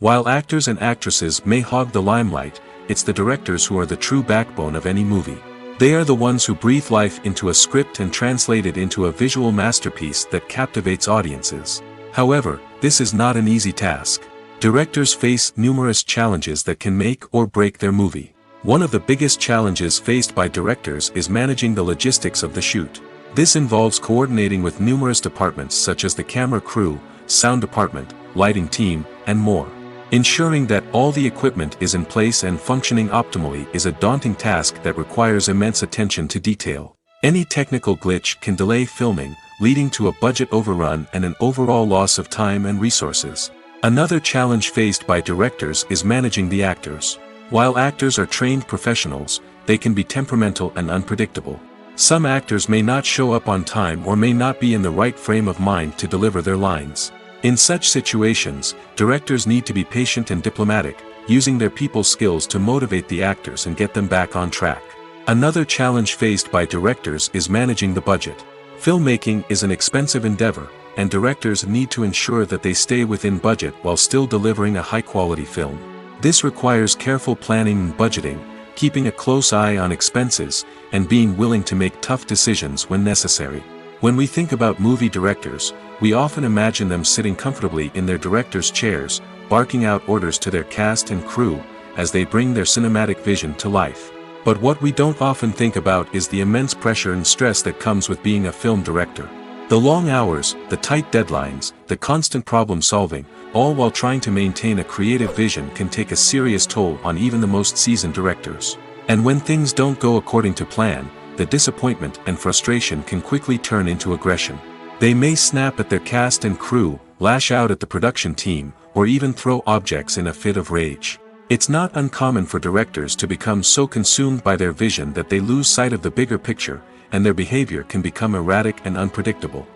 A: While actors and actresses may hog the limelight, it's the directors who are the true backbone of any movie. They are the ones who breathe life into a script and translate it into a visual masterpiece that captivates audiences. However, this is not an easy task. Directors face numerous challenges that can make or break their movie. One of the biggest challenges faced by directors is managing the logistics of the shoot. This involves coordinating with numerous departments such as the camera crew, sound department, lighting team, and more. Ensuring that all the equipment is in place and functioning optimally is a daunting task that requires immense attention to detail. Any technical glitch can delay filming, leading to a budget overrun and an overall loss of time and resources. Another challenge faced by directors is managing the actors. While actors are trained professionals, they can be temperamental and unpredictable. Some actors may not show up on time or may not be in the right frame of mind to deliver their lines. In such situations, directors need to be patient and diplomatic, using their people skills to motivate the actors and get them back on track. Another challenge faced by directors is managing the budget. Filmmaking is an expensive endeavor, and directors need to ensure that they stay within budget while still delivering a high-quality film. This requires careful planning and budgeting, keeping a close eye on expenses, and being willing to make tough decisions when necessary. When we think about movie directors, we often imagine them sitting comfortably in their director's chairs, barking out orders to their cast and crew, as they bring their cinematic vision to life. But what we don't often think about is the immense pressure and stress that comes with being a film director. The long hours, the tight deadlines, the constant problem solving, all while trying to maintain a creative vision can take a serious toll on even the most seasoned directors. And when things don't go according to plan, the disappointment and frustration can quickly turn into aggression. They may snap at their cast and crew, lash out at the production team, or even throw objects in a fit of rage. It's not uncommon for directors to become so consumed by their vision that they lose sight of the bigger picture, and their behavior can become erratic and unpredictable.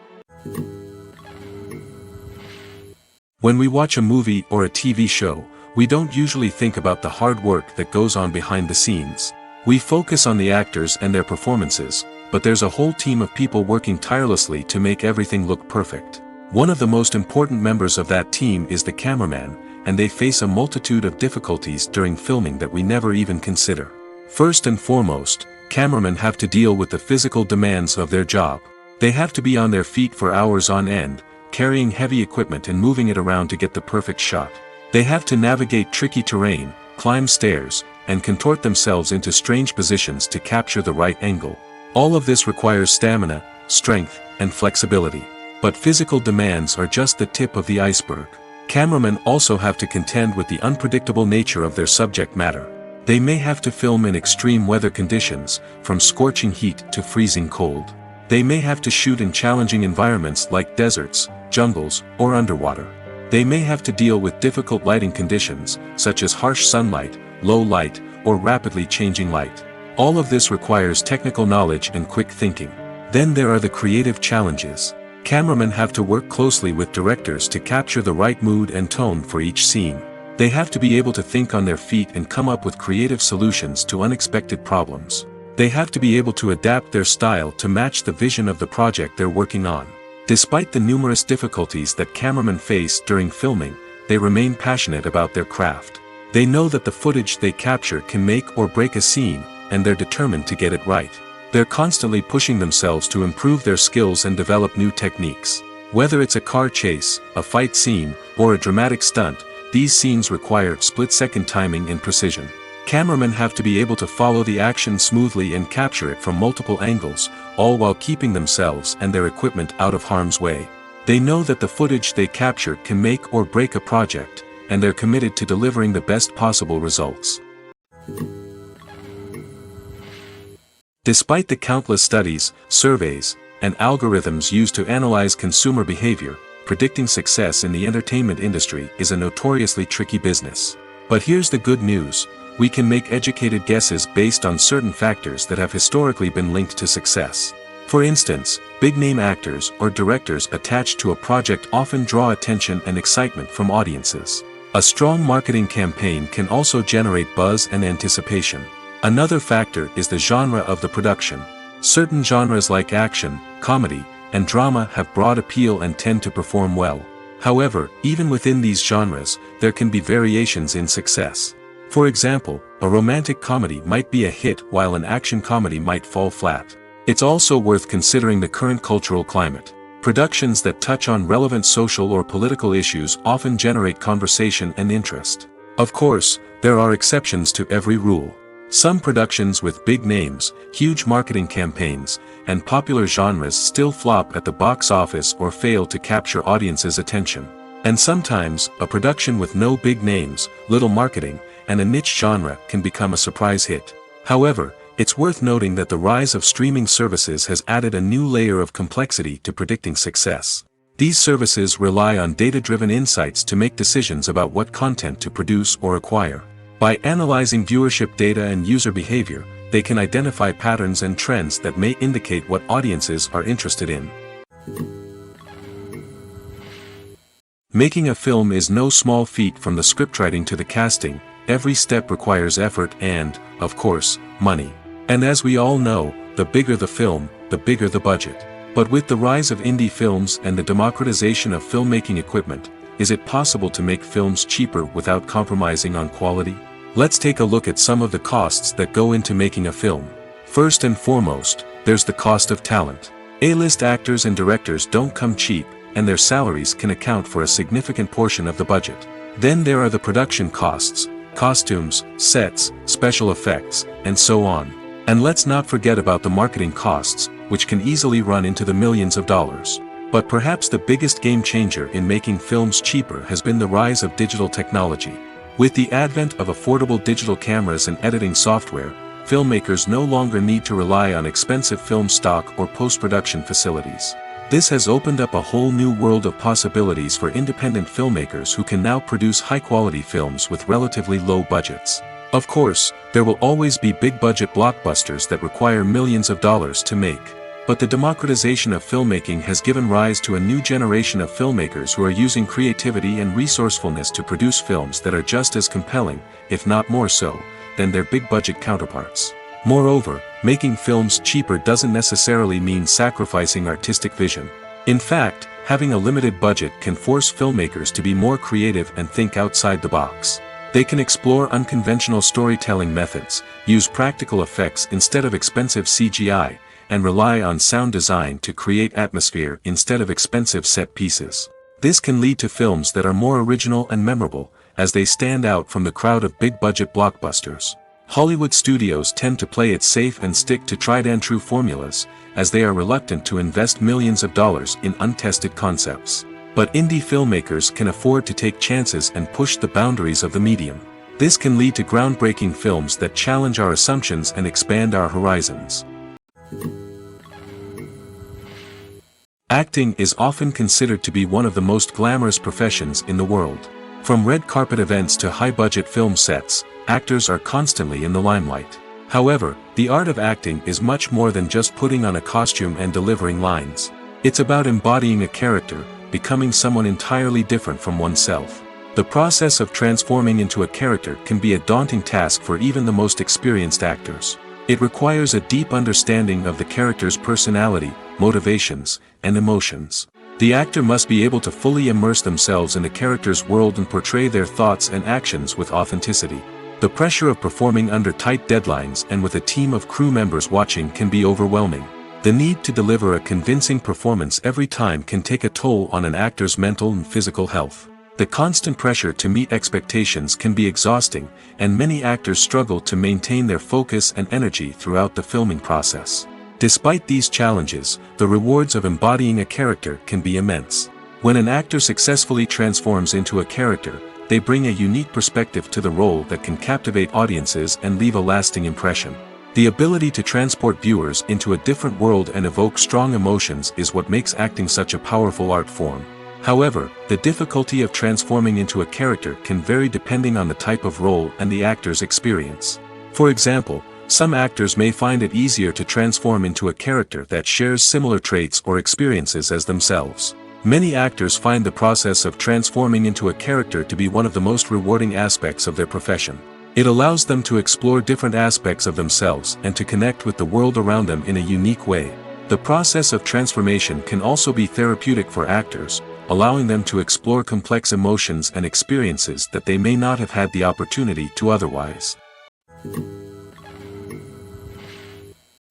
A: When we watch a movie or a TV show, we don't usually think about the hard work that goes on behind the scenes. We focus on the actors and their performances, but there's a whole team of people working tirelessly to make everything look perfect. One of the most important members of that team is the cameraman, and they face a multitude of difficulties during filming that we never even consider. First and foremost, cameramen have to deal with the physical demands of their job. They have to be on their feet for hours on end, carrying heavy equipment and moving it around to get the perfect shot. They have to navigate tricky terrain, climb stairs, and contort themselves into strange positions to capture the right angle. All of this requires stamina, strength, and flexibility. But physical demands are just the tip of the iceberg. Cameramen also have to contend with the unpredictable nature of their subject matter. They may have to film in extreme weather conditions, from scorching heat to freezing cold. They may have to shoot in challenging environments like deserts, jungles, or underwater. They may have to deal with difficult lighting conditions, such as harsh sunlight, low light, or rapidly changing light. All of this requires technical knowledge and quick thinking. Then there are the creative challenges. Cameramen have to work closely with directors to capture the right mood and tone for each scene. They have to be able to think on their feet and come up with creative solutions to unexpected problems. They have to be able to adapt their style to match the vision of the project they're working on. Despite the numerous difficulties that cameramen face during filming, they remain passionate about their craft. They know that the footage they capture can make or break a scene, and they're determined to get it right. They're constantly pushing themselves to improve their skills and develop new techniques. Whether it's a car chase, a fight scene, or a dramatic stunt, these scenes require split-second timing and precision. Cameramen have to be able to follow the action smoothly and capture it from multiple angles, all while keeping themselves and their equipment out of harm's way. They know that the footage they capture can make or break a project, and they're committed to delivering the best possible results. Despite the countless studies, surveys, and algorithms used to analyze consumer behavior, predicting success in the entertainment industry is a notoriously tricky business. But here's the good news: we can make educated guesses based on certain factors that have historically been linked to success. For instance, big-name actors or directors attached to a project often draw attention and excitement from audiences. A strong marketing campaign can also generate buzz and anticipation. Another factor is the genre of the production. Certain genres like action, comedy, and drama have broad appeal and tend to perform well. However, even within these genres, there can be variations in success. For example, a romantic comedy might be a hit while an action comedy might fall flat. It's also worth considering the current cultural climate. Productions that touch on relevant social or political issues often generate conversation and interest. Of course, there are exceptions to every rule. Some productions with big names, huge marketing campaigns, and popular genres still flop at the box office or fail to capture audiences' attention. And sometimes, a production with no big names, little marketing, and a niche genre can become a surprise hit. However, it's worth noting that the rise of streaming services has added a new layer of complexity to predicting success. These services rely on data-driven insights to make decisions about what content to produce or acquire. By analyzing viewership data and user behavior, they can identify patterns and trends that may indicate what audiences are interested in. Making a film is no small feat. From the scriptwriting to the casting, every step requires effort and, of course, money. And as we all know, the bigger the film, the bigger the budget. But with the rise of indie films and the democratization of filmmaking equipment, is it possible to make films cheaper without compromising on quality? Let's take a look at some of the costs that go into making a film. First and foremost, there's the cost of talent. A-list actors and directors don't come cheap, and their salaries can account for a significant portion of the budget. Then there are the production costs, costumes, sets, special effects, and so on. And let's not forget about the marketing costs, which can easily run into the millions of dollars. But perhaps the biggest game changer in making films cheaper has been the rise of digital technology. With the advent of affordable digital cameras and editing software, filmmakers no longer need to rely on expensive film stock or post-production facilities. This has opened up a whole new world of possibilities for independent filmmakers who can now produce high-quality films with relatively low budgets. Of course, there will always be big-budget blockbusters that require millions of dollars to make. But the democratization of filmmaking has given rise to a new generation of filmmakers who are using creativity and resourcefulness to produce films that are just as compelling, if not more so, than their big-budget counterparts. Moreover, making films cheaper doesn't necessarily mean sacrificing artistic vision. In fact, having a limited budget can force filmmakers to be more creative and think outside the box. They can explore unconventional storytelling methods, use practical effects instead of expensive CGI, and rely on sound design to create atmosphere instead of expensive set pieces. This can lead to films that are more original and memorable, as they stand out from the crowd of big-budget blockbusters. Hollywood studios tend to play it safe and stick to tried-and-true formulas, as they are reluctant to invest millions of dollars in untested concepts. But indie filmmakers can afford to take chances and push the boundaries of the medium. This can lead to groundbreaking films that challenge our assumptions and expand our horizons. Acting is often considered to be one of the most glamorous professions in the world. From red carpet events to high-budget film sets, actors are constantly in the limelight. However, the art of acting is much more than just putting on a costume and delivering lines. It's about embodying a character, becoming someone entirely different from oneself. The process of transforming into a character can be a daunting task for even the most experienced actors. It requires a deep understanding of the character's personality, motivations, and emotions. The actor must be able to fully immerse themselves in the character's world and portray their thoughts and actions with authenticity. The pressure of performing under tight deadlines and with a team of crew members watching can be overwhelming. The need to deliver a convincing performance every time can take a toll on an actor's mental and physical health. The constant pressure to meet expectations can be exhausting, and many actors struggle to maintain their focus and energy throughout the filming process. Despite these challenges, the rewards of embodying a character can be immense. When an actor successfully transforms into a character, they bring a unique perspective to the role that can captivate audiences and leave a lasting impression. The ability to transport viewers into a different world and evoke strong emotions is what makes acting such a powerful art form. However, the difficulty of transforming into a character can vary depending on the type of role and the actor's experience. For example, some actors may find it easier to transform into a character that shares similar traits or experiences as themselves. Many actors find the process of transforming into a character to be one of the most rewarding aspects of their profession. It allows them to explore different aspects of themselves and to connect with the world around them in a unique way. The process of transformation can also be therapeutic for actors, allowing them to explore complex emotions and experiences that they may not have had the opportunity to otherwise.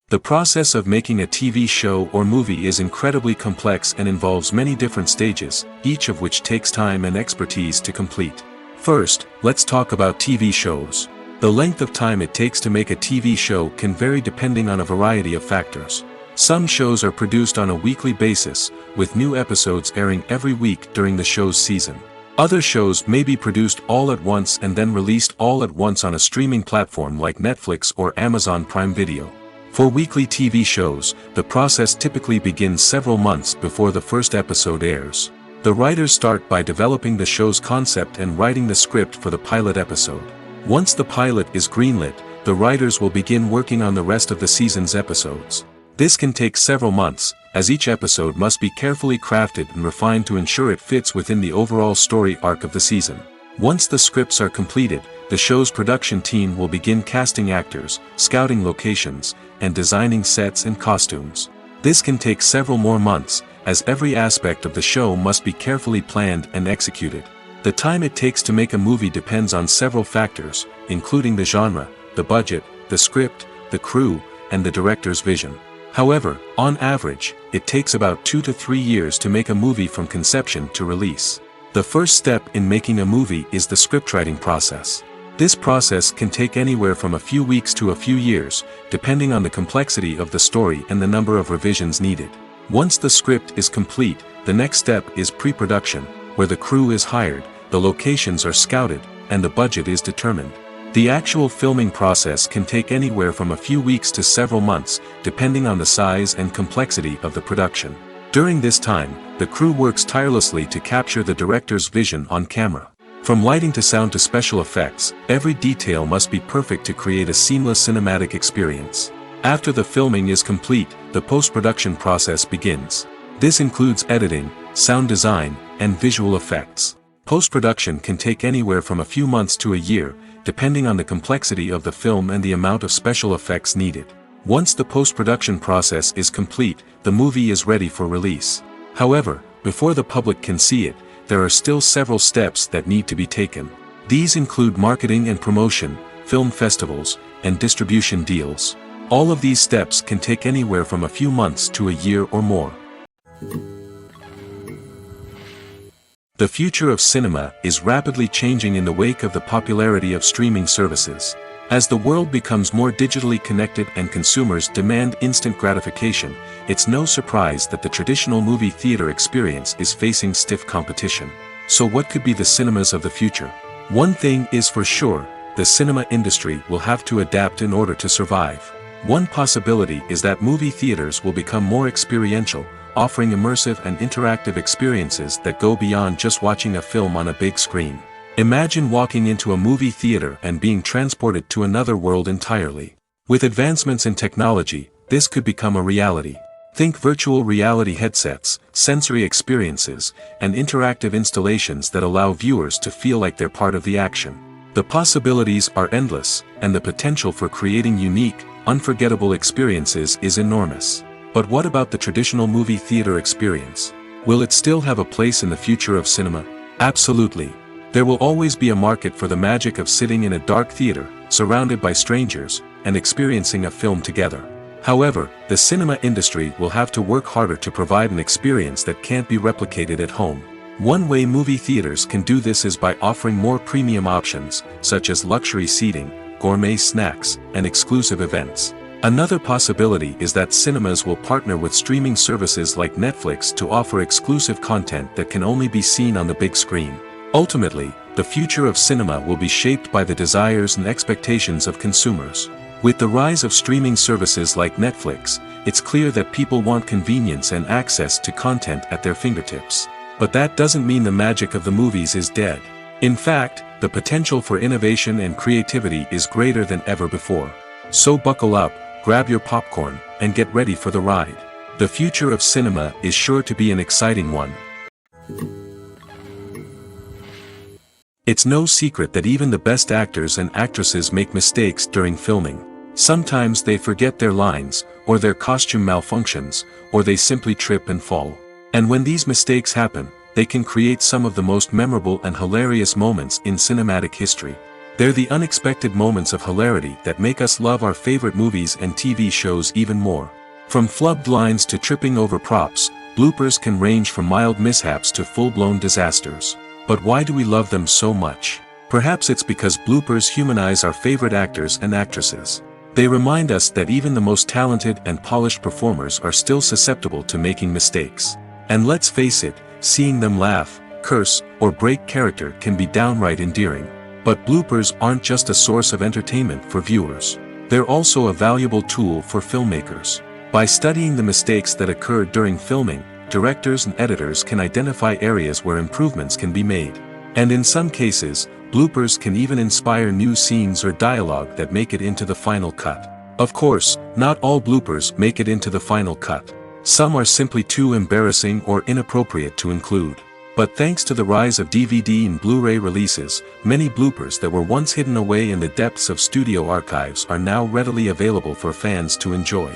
A: The process of making a TV show or movie is incredibly complex and involves many different stages, each of which takes time and expertise to complete. First, let's talk about TV shows. The length of time it takes to make a TV show can vary depending on a variety of factors. Some shows are produced on a weekly basis, with new episodes airing every week during the show's season. Other shows may be produced all at once and then released all at once on a streaming platform like Netflix or Amazon Prime Video. For weekly TV shows, the process typically begins several months before the first episode airs. The writers start by developing the show's concept and writing the script for the pilot episode. Once the pilot is greenlit, the writers will begin working on the rest of the season's episodes. This can take several months, as each episode must be carefully crafted and refined to ensure it fits within the overall story arc of the season. Once the scripts are completed, the show's production team will begin casting actors, scouting locations, and designing sets and costumes. This can take several more months, as every aspect of the show must be carefully planned and executed. The time it takes to make a movie depends on several factors, including the genre, the budget, the script, the crew, and the director's vision. However, on average, it takes about 2 to 3 years to make a movie from conception to release. The first step in making a movie is the scriptwriting process. This process can take anywhere from a few weeks to a few years, depending on the complexity of the story and the number of revisions needed. Once the script is complete, the next step is pre-production, where the crew is hired, the locations are scouted, and the budget is determined. The actual filming process can take anywhere from a few weeks to several months, depending on the size and complexity of the production. During this time, the crew works tirelessly to capture the director's vision on camera. From lighting to sound to special effects, every detail must be perfect to create a seamless cinematic experience. After the filming is complete, the post-production process begins. This includes editing, sound design, and visual effects. Post-production can take anywhere from a few months to a year, depending on the complexity of the film and the amount of special effects needed. Once the post-production process is complete, the movie is ready for release. However, before the public can see it, there are still several steps that need to be taken. These include marketing and promotion, film festivals, and distribution deals. All of these steps can take anywhere from a few months to a year or more. The future of cinema is rapidly changing in the wake of the popularity of streaming services. As the world becomes more digitally connected and consumers demand instant gratification, it's no surprise that the traditional movie theater experience is facing stiff competition. So what could be the cinemas of the future? One thing is for sure, the cinema industry will have to adapt in order to survive. One possibility is that movie theaters will become more experiential, offering immersive and interactive experiences that go beyond just watching a film on a big screen. Imagine walking into a movie theater and being transported to another world entirely. With advancements in technology, this could become a reality. Think virtual reality headsets, sensory experiences, and interactive installations that allow viewers to feel like they're part of the action. The possibilities are endless, and the potential for creating unique, unforgettable experiences is enormous. But what about the traditional movie theater experience? Will it still have a place in the future of cinema? Absolutely. There will always be a market for the magic of sitting in a dark theater, surrounded by strangers, and experiencing a film together. However, the cinema industry will have to work harder to provide an experience that can't be replicated at home. One way movie theaters can do this is by offering more premium options, such as luxury seating, gourmet snacks, and exclusive events. Another possibility is that cinemas will partner with streaming services like Netflix to offer exclusive content that can only be seen on the big screen. Ultimately, the future of cinema will be shaped by the desires and expectations of consumers. With the rise of streaming services like Netflix, it's clear that people want convenience and access to content at their fingertips. But that doesn't mean the magic of the movies is dead. In fact, the potential for innovation and creativity is greater than ever before. So buckle up, grab your popcorn, and get ready for the ride. The future of cinema is sure to be an exciting one. It's no secret that even the best actors and actresses make mistakes during filming. Sometimes they forget their lines, or their costume malfunctions, or they simply trip and fall. And when these mistakes happen, they can create some of the most memorable and hilarious moments in cinematic history. They're the unexpected moments of hilarity that make us love our favorite movies and TV shows even more. From flubbed lines to tripping over props, bloopers can range from mild mishaps to full-blown disasters. But why do we love them so much? Perhaps it's because bloopers humanize our favorite actors and actresses. They remind us that even the most talented and polished performers are still susceptible to making mistakes. And let's face it, seeing them laugh, curse, or break character can be downright endearing. But bloopers aren't just a source of entertainment for viewers. They're also a valuable tool for filmmakers. By studying the mistakes that occurred during filming, directors and editors can identify areas where improvements can be made. And in some cases, bloopers can even inspire new scenes or dialogue that make it into the final cut. Of course, not all bloopers make it into the final cut. Some are simply too embarrassing or inappropriate to include. But thanks to the rise of DVD and Blu-ray releases, many bloopers that were once hidden away in the depths of studio archives are now readily available for fans to enjoy.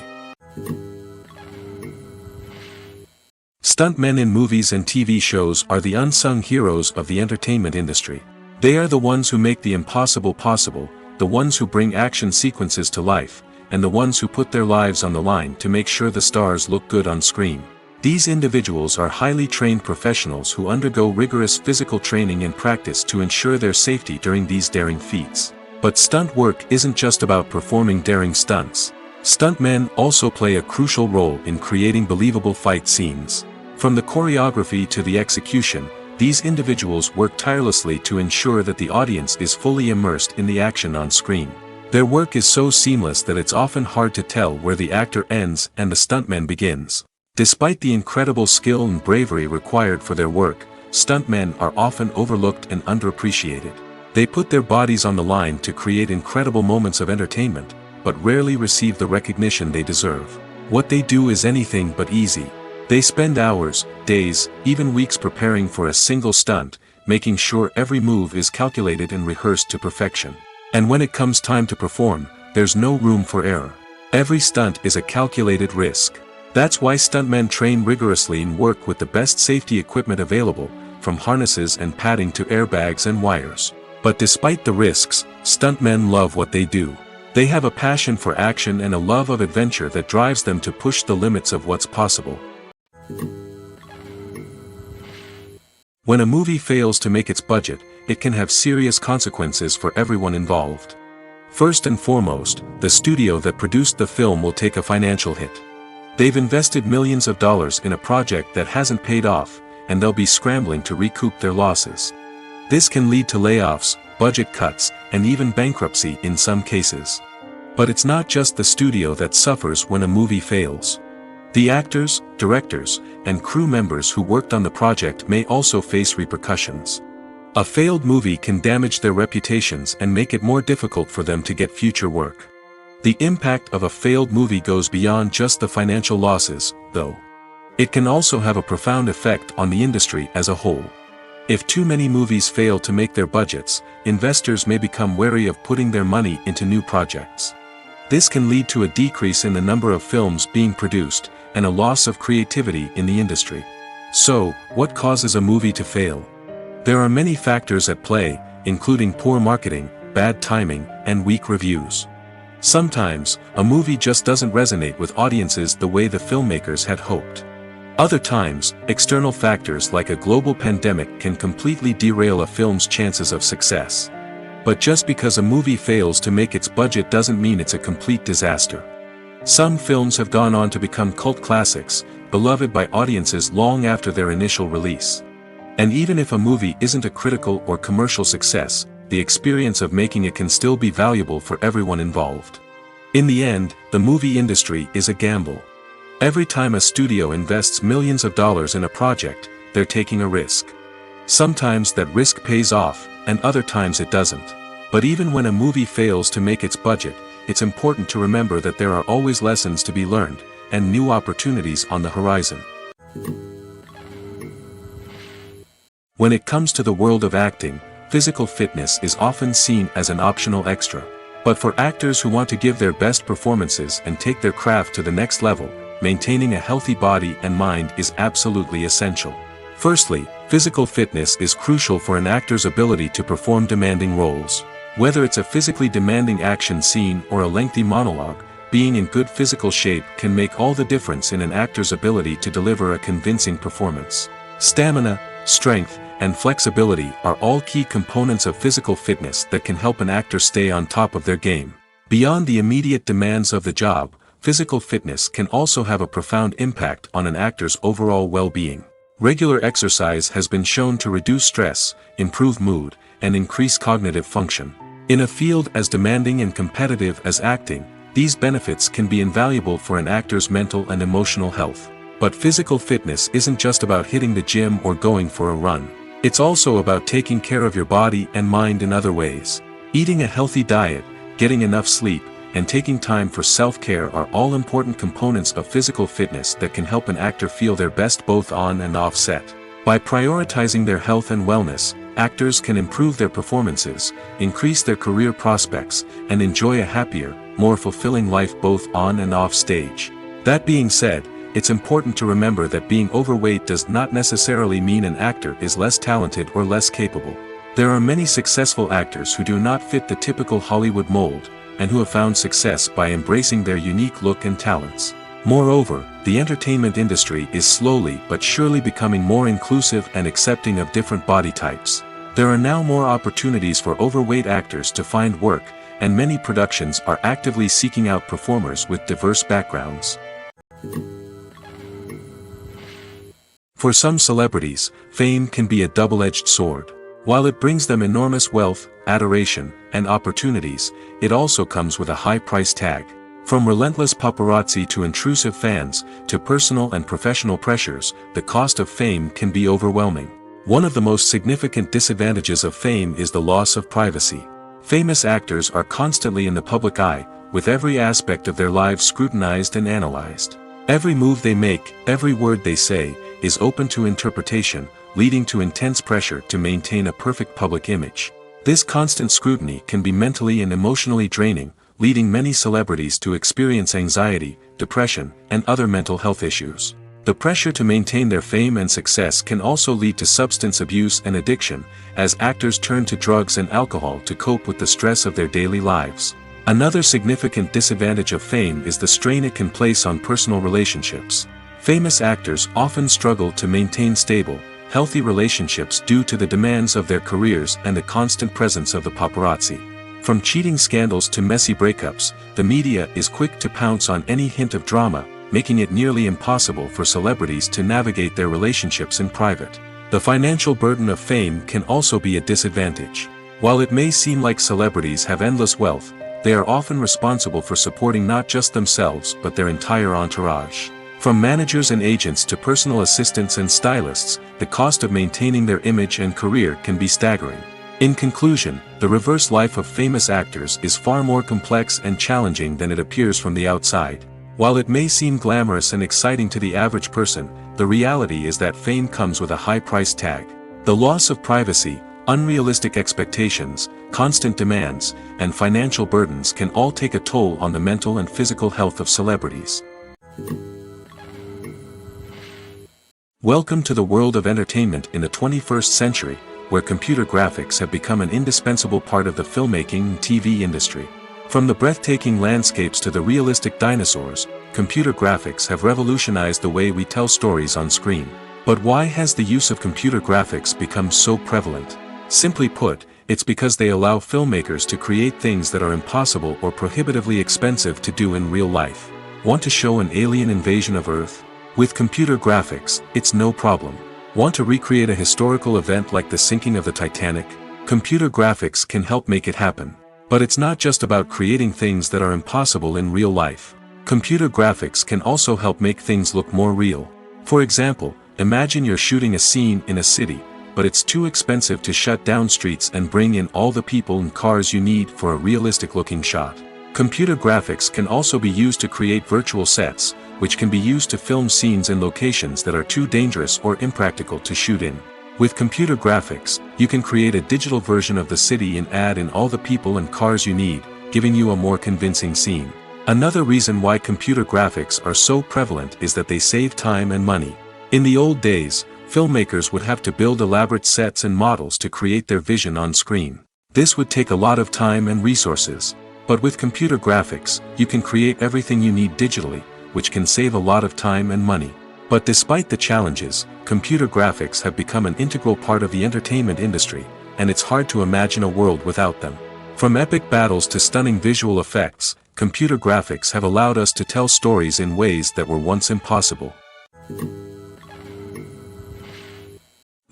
A: Stuntmen in movies and TV shows are the unsung heroes of the entertainment industry. They are the ones who make the impossible possible, the ones who bring action sequences to life, and the ones who put their lives on the line to make sure the stars look good on screen. These individuals are highly trained professionals who undergo rigorous physical training and practice to ensure their safety during these daring feats. But stunt work isn't just about performing daring stunts. Stuntmen also play a crucial role in creating believable fight scenes. From the choreography to the execution, these individuals work tirelessly to ensure that the audience is fully immersed in the action on screen. Their work is so seamless that it's often hard to tell where the actor ends and the stuntman begins. Despite the incredible skill and bravery required for their work, stuntmen are often overlooked and underappreciated. They put their bodies on the line to create incredible moments of entertainment, but rarely receive the recognition they deserve. What they do is anything but easy. They spend hours, days, even weeks preparing for a single stunt, making sure every move is calculated and rehearsed to perfection. And when it comes time to perform, there's no room for error. Every stunt is a calculated risk. That's why stuntmen train rigorously and work with the best safety equipment available, from harnesses and padding to airbags and wires. But despite the risks, stuntmen love what they do. They have a passion for action and a love of adventure that drives them to push the limits of what's possible. When a movie fails to make its budget, it can have serious consequences for everyone involved. First and foremost, the studio that produced the film will take a financial hit. They've invested millions of dollars in a project that hasn't paid off, and they'll be scrambling to recoup their losses. This can lead to layoffs, budget cuts, and even bankruptcy in some cases. But it's not just the studio that suffers when a movie fails. The actors, directors, and crew members who worked on the project may also face repercussions. A failed movie can damage their reputations and make it more difficult for them to get future work. The impact of a failed movie goes beyond just the financial losses, though. It can also have a profound effect on the industry as a whole. If too many movies fail to make their budgets, investors may become wary of putting their money into new projects. This can lead to a decrease in the number of films being produced, and a loss of creativity in the industry. So, what causes a movie to fail? There are many factors at play, including poor marketing, bad timing, and weak reviews. Sometimes, a movie just doesn't resonate with audiences the way the filmmakers had hoped. Other times, external factors like a global pandemic can completely derail a film's chances of success. But just because a movie fails to make its budget doesn't mean it's a complete disaster. Some films have gone on to become cult classics, beloved by audiences long after their initial release. And even if a movie isn't a critical or commercial success, the experience of making it can still be valuable for everyone involved. In the end, the movie industry is a gamble. Every time a studio invests millions of dollars in a project, they're taking a risk. Sometimes that risk pays off, and other times it doesn't. But even when a movie fails to make its budget, it's important to remember that there are always lessons to be learned, and new opportunities on the horizon. When it comes to the world of acting, physical fitness is often seen as an optional extra. But for actors who want to give their best performances and take their craft to the next level, maintaining a healthy body and mind is absolutely essential. Firstly, physical fitness is crucial for an actor's ability to perform demanding roles. Whether it's a physically demanding action scene or a lengthy monologue, being in good physical shape can make all the difference in an actor's ability to deliver a convincing performance. Stamina, strength, and flexibility are all key components of physical fitness that can help an actor stay on top of their game. Beyond the immediate demands of the job, physical fitness can also have a profound impact on an actor's overall well-being. Regular exercise has been shown to reduce stress, improve mood, and increase cognitive function. In a field as demanding and competitive as acting, these benefits can be invaluable for an actor's mental and emotional health. But physical fitness isn't just about hitting the gym or going for a run. It's also about taking care of your body and mind in other ways. Eating a healthy diet, getting enough sleep, and taking time for self-care are all important components of physical fitness that can help an actor feel their best both on and off set. By prioritizing their health and wellness, actors can improve their performances, increase their career prospects, and enjoy a happier, more fulfilling life both on and off stage. That being said, it's important to remember that being overweight does not necessarily mean an actor is less talented or less capable. There are many successful actors who do not fit the typical Hollywood mold, and who have found success by embracing their unique look and talents. Moreover, the entertainment industry is slowly but surely becoming more inclusive and accepting of different body types. There are now more opportunities for overweight actors to find work, and many productions are actively seeking out performers with diverse backgrounds. For some celebrities, fame can be a double-edged sword. While it brings them enormous wealth, adoration, and opportunities, it also comes with a high price tag. From relentless paparazzi to intrusive fans, to personal and professional pressures, the cost of fame can be overwhelming. One of the most significant disadvantages of fame is the loss of privacy. Famous actors are constantly in the public eye, with every aspect of their lives scrutinized and analyzed. Every move they make, every word they say, is open to interpretation, leading to intense pressure to maintain a perfect public image. This constant scrutiny can be mentally and emotionally draining, leading many celebrities to experience anxiety, depression, and other mental health issues. The pressure to maintain their fame and success can also lead to substance abuse and addiction, as actors turn to drugs and alcohol to cope with the stress of their daily lives. Another significant disadvantage of fame is the strain it can place on personal relationships. Famous actors often struggle to maintain stable, healthy relationships due to the demands of their careers and the constant presence of the paparazzi. From cheating scandals to messy breakups, the media is quick to pounce on any hint of drama, making it nearly impossible for celebrities to navigate their relationships in private. The financial burden of fame can also be a disadvantage. While it may seem like celebrities have endless wealth, they are often responsible for supporting not just themselves but their entire entourage. From managers and agents to personal assistants and stylists, the cost of maintaining their image and career can be staggering. In conclusion, the reverse life of famous actors is far more complex and challenging than it appears from the outside. While it may seem glamorous and exciting to the average person, the reality is that fame comes with a high price tag. The loss of privacy, unrealistic expectations, constant demands, and financial burdens can all take a toll on the mental and physical health of celebrities. Welcome to the world of entertainment in the 21st century, where computer graphics have become an indispensable part of the filmmaking and TV industry. From the breathtaking landscapes to the realistic dinosaurs, computer graphics have revolutionized the way we tell stories on screen. But why has the use of computer graphics become so prevalent? Simply put, it's because they allow filmmakers to create things that are impossible or prohibitively expensive to do in real life. Want to show an alien invasion of Earth? With computer graphics, it's no problem. Want to recreate a historical event like the sinking of the Titanic? Computer graphics can help make it happen. But it's not just about creating things that are impossible in real life. Computer graphics can also help make things look more real. For example, imagine you're shooting a scene in a city, but it's too expensive to shut down streets and bring in all the people and cars you need for a realistic-looking shot. Computer graphics can also be used to create virtual sets, which can be used to film scenes in locations that are too dangerous or impractical to shoot in. With computer graphics, you can create a digital version of the city and add in all the people and cars you need, giving you a more convincing scene. Another reason why computer graphics are so prevalent is that they save time and money. In the old days, filmmakers would have to build elaborate sets and models to create their vision on screen. This would take a lot of time and resources. But with computer graphics, you can create everything you need digitally, which can save a lot of time and money. But despite the challenges, computer graphics have become an integral part of the entertainment industry, and it's hard to imagine a world without them. From epic battles to stunning visual effects, computer graphics have allowed us to tell stories in ways that were once impossible.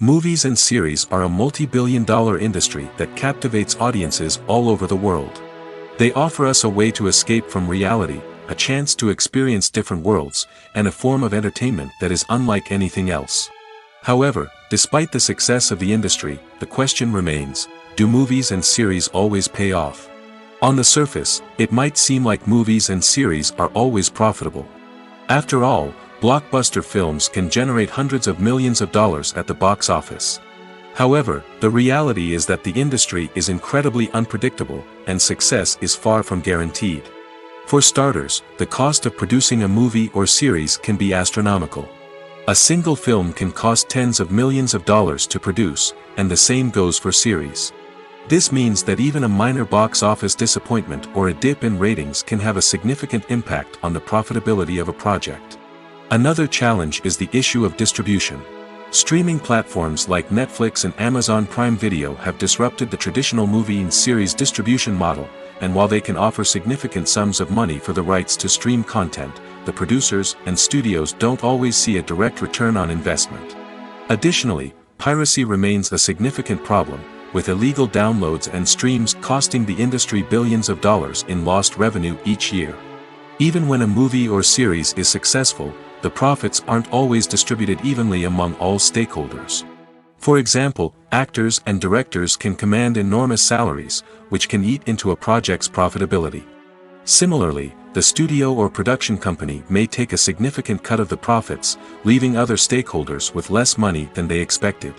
A: Movies and series are a multi-billion-dollar industry that captivates audiences all over the world. They offer us a way to escape from reality, a chance to experience different worlds, and a form of entertainment that is unlike anything else. However, despite the success of the industry, the question remains, do movies and series always pay off? On the surface, it might seem like movies and series are always profitable. After all, blockbuster films can generate hundreds of millions of dollars at the box office. However, the reality is that the industry is incredibly unpredictable, and success is far from guaranteed. For starters, the cost of producing a movie or series can be astronomical. A single film can cost tens of millions of dollars to produce, and the same goes for series. This means that even a minor box office disappointment or a dip in ratings can have a significant impact on the profitability of a project. Another challenge is the issue of distribution. Streaming platforms like Netflix and Amazon Prime Video have disrupted the traditional movie and series distribution model, and while they can offer significant sums of money for the rights to stream content, the producers and studios don't always see a direct return on investment. Additionally, piracy remains a significant problem, with illegal downloads and streams costing the industry billions of dollars in lost revenue each year. Even when a movie or series is successful, the profits aren't always distributed evenly among all stakeholders. For example, actors and directors can command enormous salaries, which can eat into a project's profitability. Similarly, the studio or production company may take a significant cut of the profits, leaving other stakeholders with less money than they expected.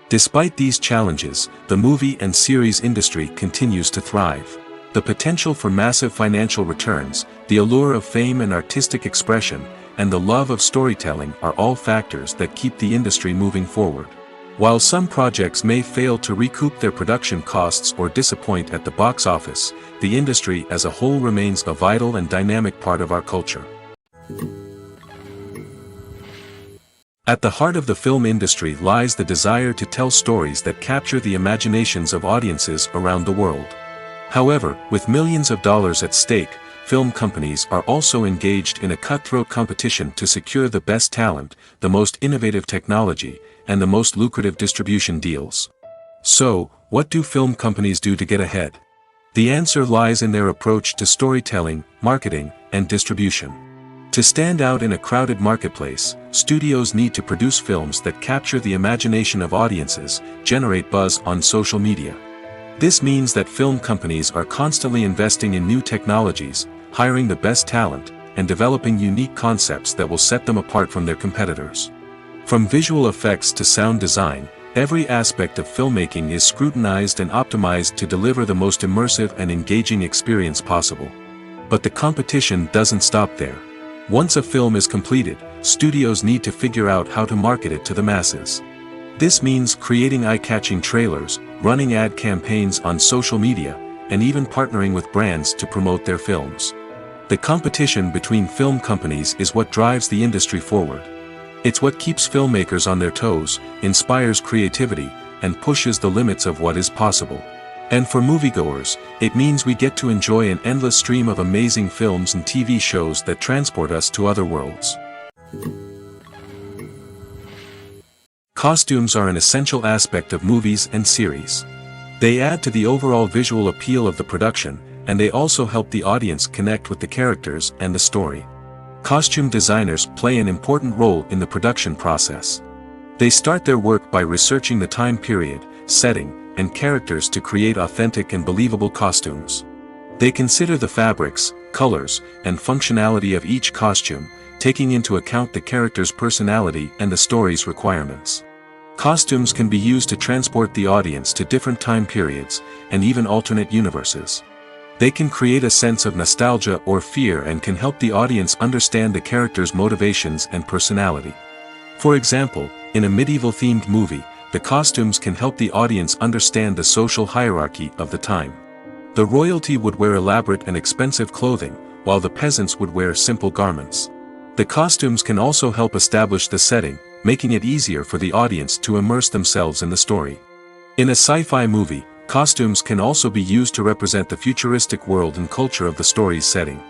A: Despite these challenges, the movie and series industry continues to thrive. The potential for massive financial returns, the allure of fame and artistic expression, and the love of storytelling are all factors that keep the industry moving forward. While some projects may fail to recoup their production costs or disappoint at the box office, the industry as a whole remains a vital and dynamic part of our culture. At the heart of the film industry lies the desire to tell stories that capture the imaginations of audiences around the world. However, with millions of dollars at stake, film companies are also engaged in a cutthroat competition to secure the best talent, the most innovative technology, and the most lucrative distribution deals. So, what do film companies do to get ahead? The answer lies in their approach to storytelling, marketing, and distribution. To stand out in a crowded marketplace, studios need to produce films that capture the imagination of audiences, generate buzz on social media. This means that film companies are constantly investing in new technologies, hiring the best talent, and developing unique concepts that will set them apart from their competitors. From visual effects to sound design, every aspect of filmmaking is scrutinized and optimized to deliver the most immersive and engaging experience possible. But the competition doesn't stop there. Once a film is completed, studios need to figure out how to market it to the masses. This means creating eye-catching trailers, running ad campaigns on social media, and even partnering with brands to promote their films. The competition between film companies is what drives the industry forward. It's what keeps filmmakers on their toes, inspires creativity, and pushes the limits of what is possible. And for moviegoers, it means we get to enjoy an endless stream of amazing films and TV shows that transport us to other worlds. Costumes are an essential aspect of movies and series. They add to the overall visual appeal of the production, and they also help the audience connect with the characters and the story. Costume designers play an important role in the production process. They start their work by researching the time period, setting, and characters to create authentic and believable costumes. They consider the fabrics, colors, and functionality of each costume, taking into account the character's personality and the story's requirements. Costumes can be used to transport the audience to different time periods, and even alternate universes. They can create a sense of nostalgia or fear and can help the audience understand the character's motivations and personality. For example, in a medieval-themed movie, the costumes can help the audience understand the social hierarchy of the time. The royalty would wear elaborate and expensive clothing, while the peasants would wear simple garments. The costumes can also help establish the setting, making it easier for the audience to immerse themselves in the story. In a sci-fi movie, costumes can also be used to represent the futuristic world and culture of the story's setting.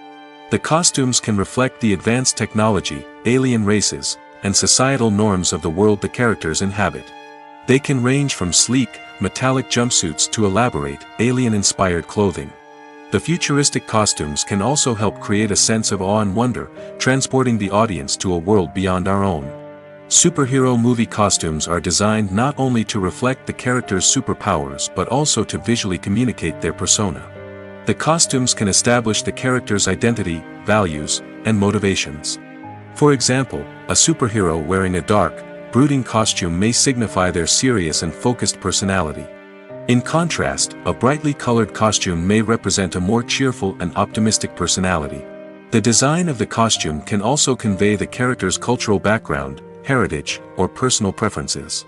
A: The costumes can reflect the advanced technology, alien races, and societal norms of the world the characters inhabit. They can range from sleek, metallic jumpsuits to elaborate, alien-inspired clothing. The futuristic costumes can also help create a sense of awe and wonder, transporting the audience to a world beyond our own. Superhero movie costumes are designed not only to reflect the character's superpowers but also to visually communicate their persona. The costumes can establish the character's identity, values, and motivations. For example, a superhero wearing a dark, brooding costume may signify their serious and focused personality. In contrast, a brightly colored costume may represent a more cheerful and optimistic personality. The design of the costume can also convey the character's cultural background, heritage, or personal preferences.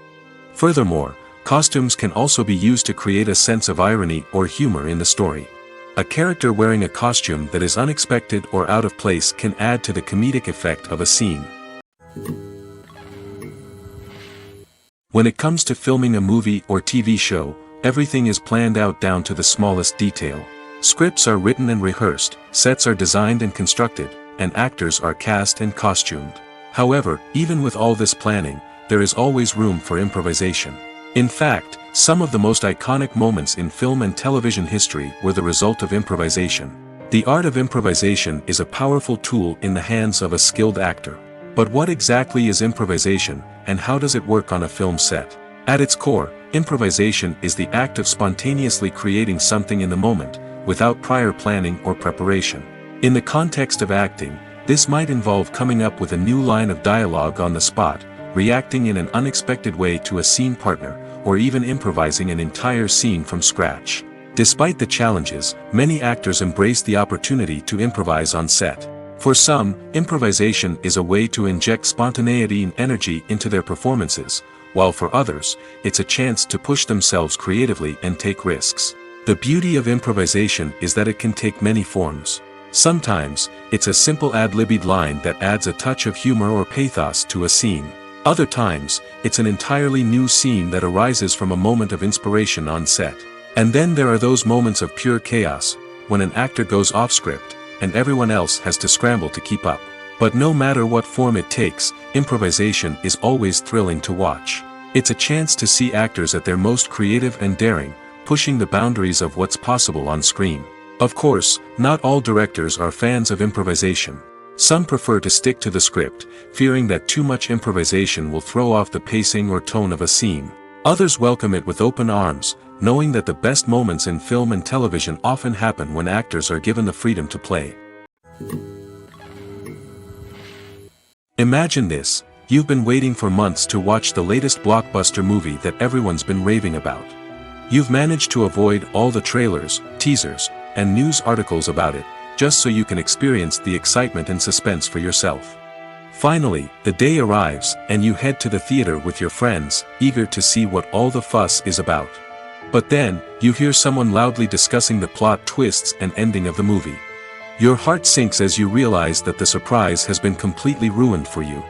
A: Furthermore, costumes can also be used to create a sense of irony or humor in the story. A character wearing a costume that is unexpected or out of place can add to the comedic effect of a scene. When it comes to filming a movie or TV show, everything is planned out down to the smallest detail. Scripts are written and rehearsed, sets are designed and constructed, and actors are cast and costumed. However, even with all this planning, there is always room for improvisation. In fact, some of the most iconic moments in film and television history were the result of improvisation. The art of improvisation is a powerful tool in the hands of a skilled actor. But what exactly is improvisation, and how does it work on a film set? At its core, improvisation is the act of spontaneously creating something in the moment, without prior planning or preparation. In the context of acting, this might involve coming up with a new line of dialogue on the spot, reacting in an unexpected way to a scene partner, or even improvising an entire scene from scratch. Despite the challenges, many actors embrace the opportunity to improvise on set. For some, improvisation is a way to inject spontaneity and energy into their performances, while for others, it's a chance to push themselves creatively and take risks. The beauty of improvisation is that it can take many forms. Sometimes, it's a simple ad-libbed line that adds a touch of humor or pathos to a scene. Other times, it's an entirely new scene that arises from a moment of inspiration on set. And then there are those moments of pure chaos, when an actor goes off script, and everyone else has to scramble to keep up. But no matter what form it takes, improvisation is always thrilling to watch. It's a chance to see actors at their most creative and daring, pushing the boundaries of what's possible on screen. Of course, not all directors are fans of improvisation. Some prefer to stick to the script, fearing that too much improvisation will throw off the pacing or tone of a scene. Others welcome it with open arms, knowing that the best moments in film and television often happen when actors are given the freedom to play. Imagine this: you've been waiting for months to watch the latest blockbuster movie that everyone's been raving about. You've managed to avoid all the trailers, teasers, and news articles about it, just so you can experience the excitement and suspense for yourself. Finally, the day arrives, and you head to the theater with your friends, eager to see what all the fuss is about. But then, you hear someone loudly discussing the plot twists and ending of the movie. Your heart sinks as you realize that the surprise has been completely ruined for you.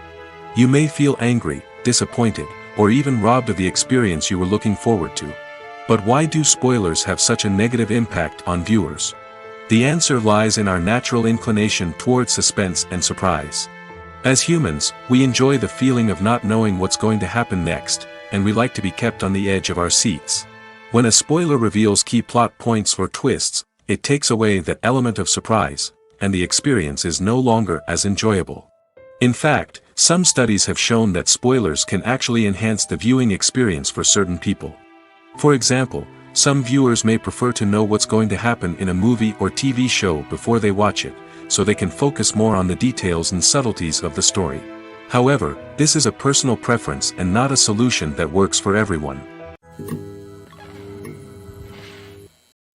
A: You may feel angry, disappointed, or even robbed of the experience you were looking forward to. But why do spoilers have such a negative impact on viewers? The answer lies in our natural inclination towards suspense and surprise. As humans, we enjoy the feeling of not knowing what's going to happen next, and we like to be kept on the edge of our seats. When a spoiler reveals key plot points or twists, it takes away that element of surprise, and the experience is no longer as enjoyable. In fact, some studies have shown that spoilers can actually enhance the viewing experience for certain people. For example, some viewers may prefer to know what's going to happen in a movie or TV show before they watch it, so they can focus more on the details and subtleties of the story. However, this is a personal preference and not a solution that works for everyone.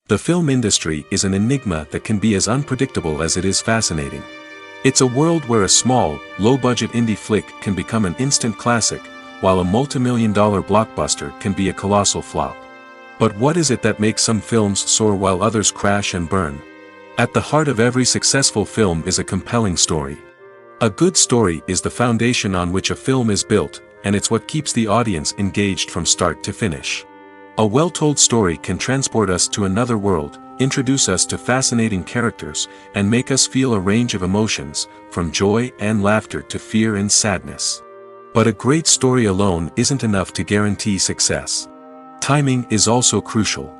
A: The film industry is an enigma that can be as unpredictable as it is fascinating. It's a world where a small, low-budget indie flick can become an instant classic, while a multi-million-dollar blockbuster can be a colossal flop. But what is it that makes some films soar while others crash and burn? At the heart of every successful film is a compelling story. A good story is the foundation on which a film is built, and it's what keeps the audience engaged from start to finish. A well-told story can transport us to another world, introduce us to fascinating characters, and make us feel a range of emotions, from joy and laughter to fear and sadness. But a great story alone isn't enough to guarantee success. Timing is also crucial.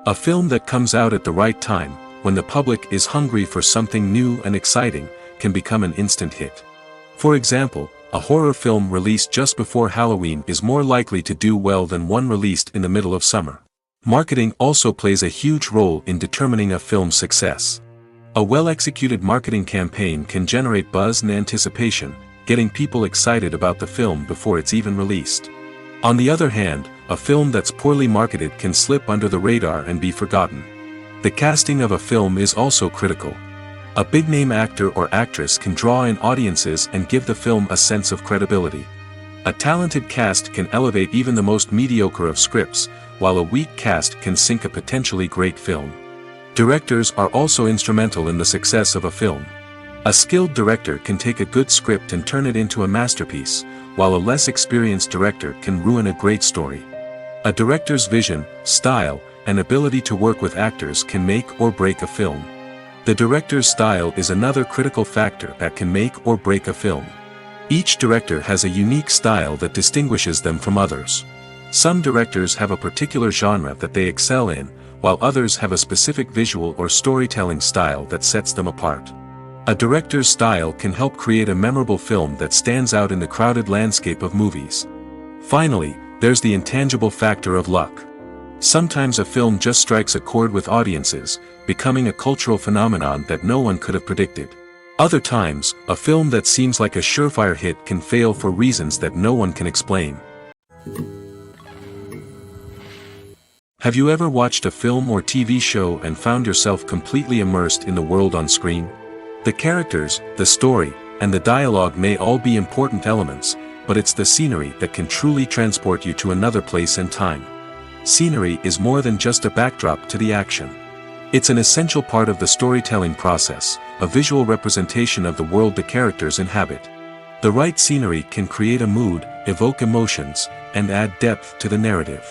A: A film that comes out at the right time, when the public is hungry for something new and exciting, can become an instant hit. For example, a horror film released just before Halloween is more likely to do well than one released in the middle of summer. Marketing also plays a huge role in determining a film's success. A well-executed marketing campaign can generate buzz and anticipation, getting people excited about the film before it's even released. On the other hand, a film that's poorly marketed can slip under the radar and be forgotten. The casting of a film is also critical. A big-name actor or actress can draw in audiences and give the film a sense of credibility. A talented cast can elevate even the most mediocre of scripts, while a weak cast can sink a potentially great film. Directors are also instrumental in the success of a film. A skilled director can take a good script and turn it into a masterpiece, while a less experienced director can ruin a great story. A director's vision, style, and ability to work with actors can make or break a film. The director's style is another critical factor that can make or break a film. Each director has a unique style that distinguishes them from others. Some directors have a particular genre that they excel in, while others have a specific visual or storytelling style that sets them apart. A director's style can help create a memorable film that stands out in the crowded landscape of movies. Finally, there's the intangible factor of luck. Sometimes a film just strikes a chord with audiences, becoming a cultural phenomenon that no one could have predicted. Other times, a film that seems like a surefire hit can fail for reasons that no one can explain. Have you ever watched a film or TV show and found yourself completely immersed in the world on screen? The characters, the story, and the dialogue may all be important elements, but it's the scenery that can truly transport you to another place and time. Scenery is more than just a backdrop to the action. It's an essential part of the storytelling process, a visual representation of the world the characters inhabit. The right scenery can create a mood, evoke emotions, and add depth to the narrative.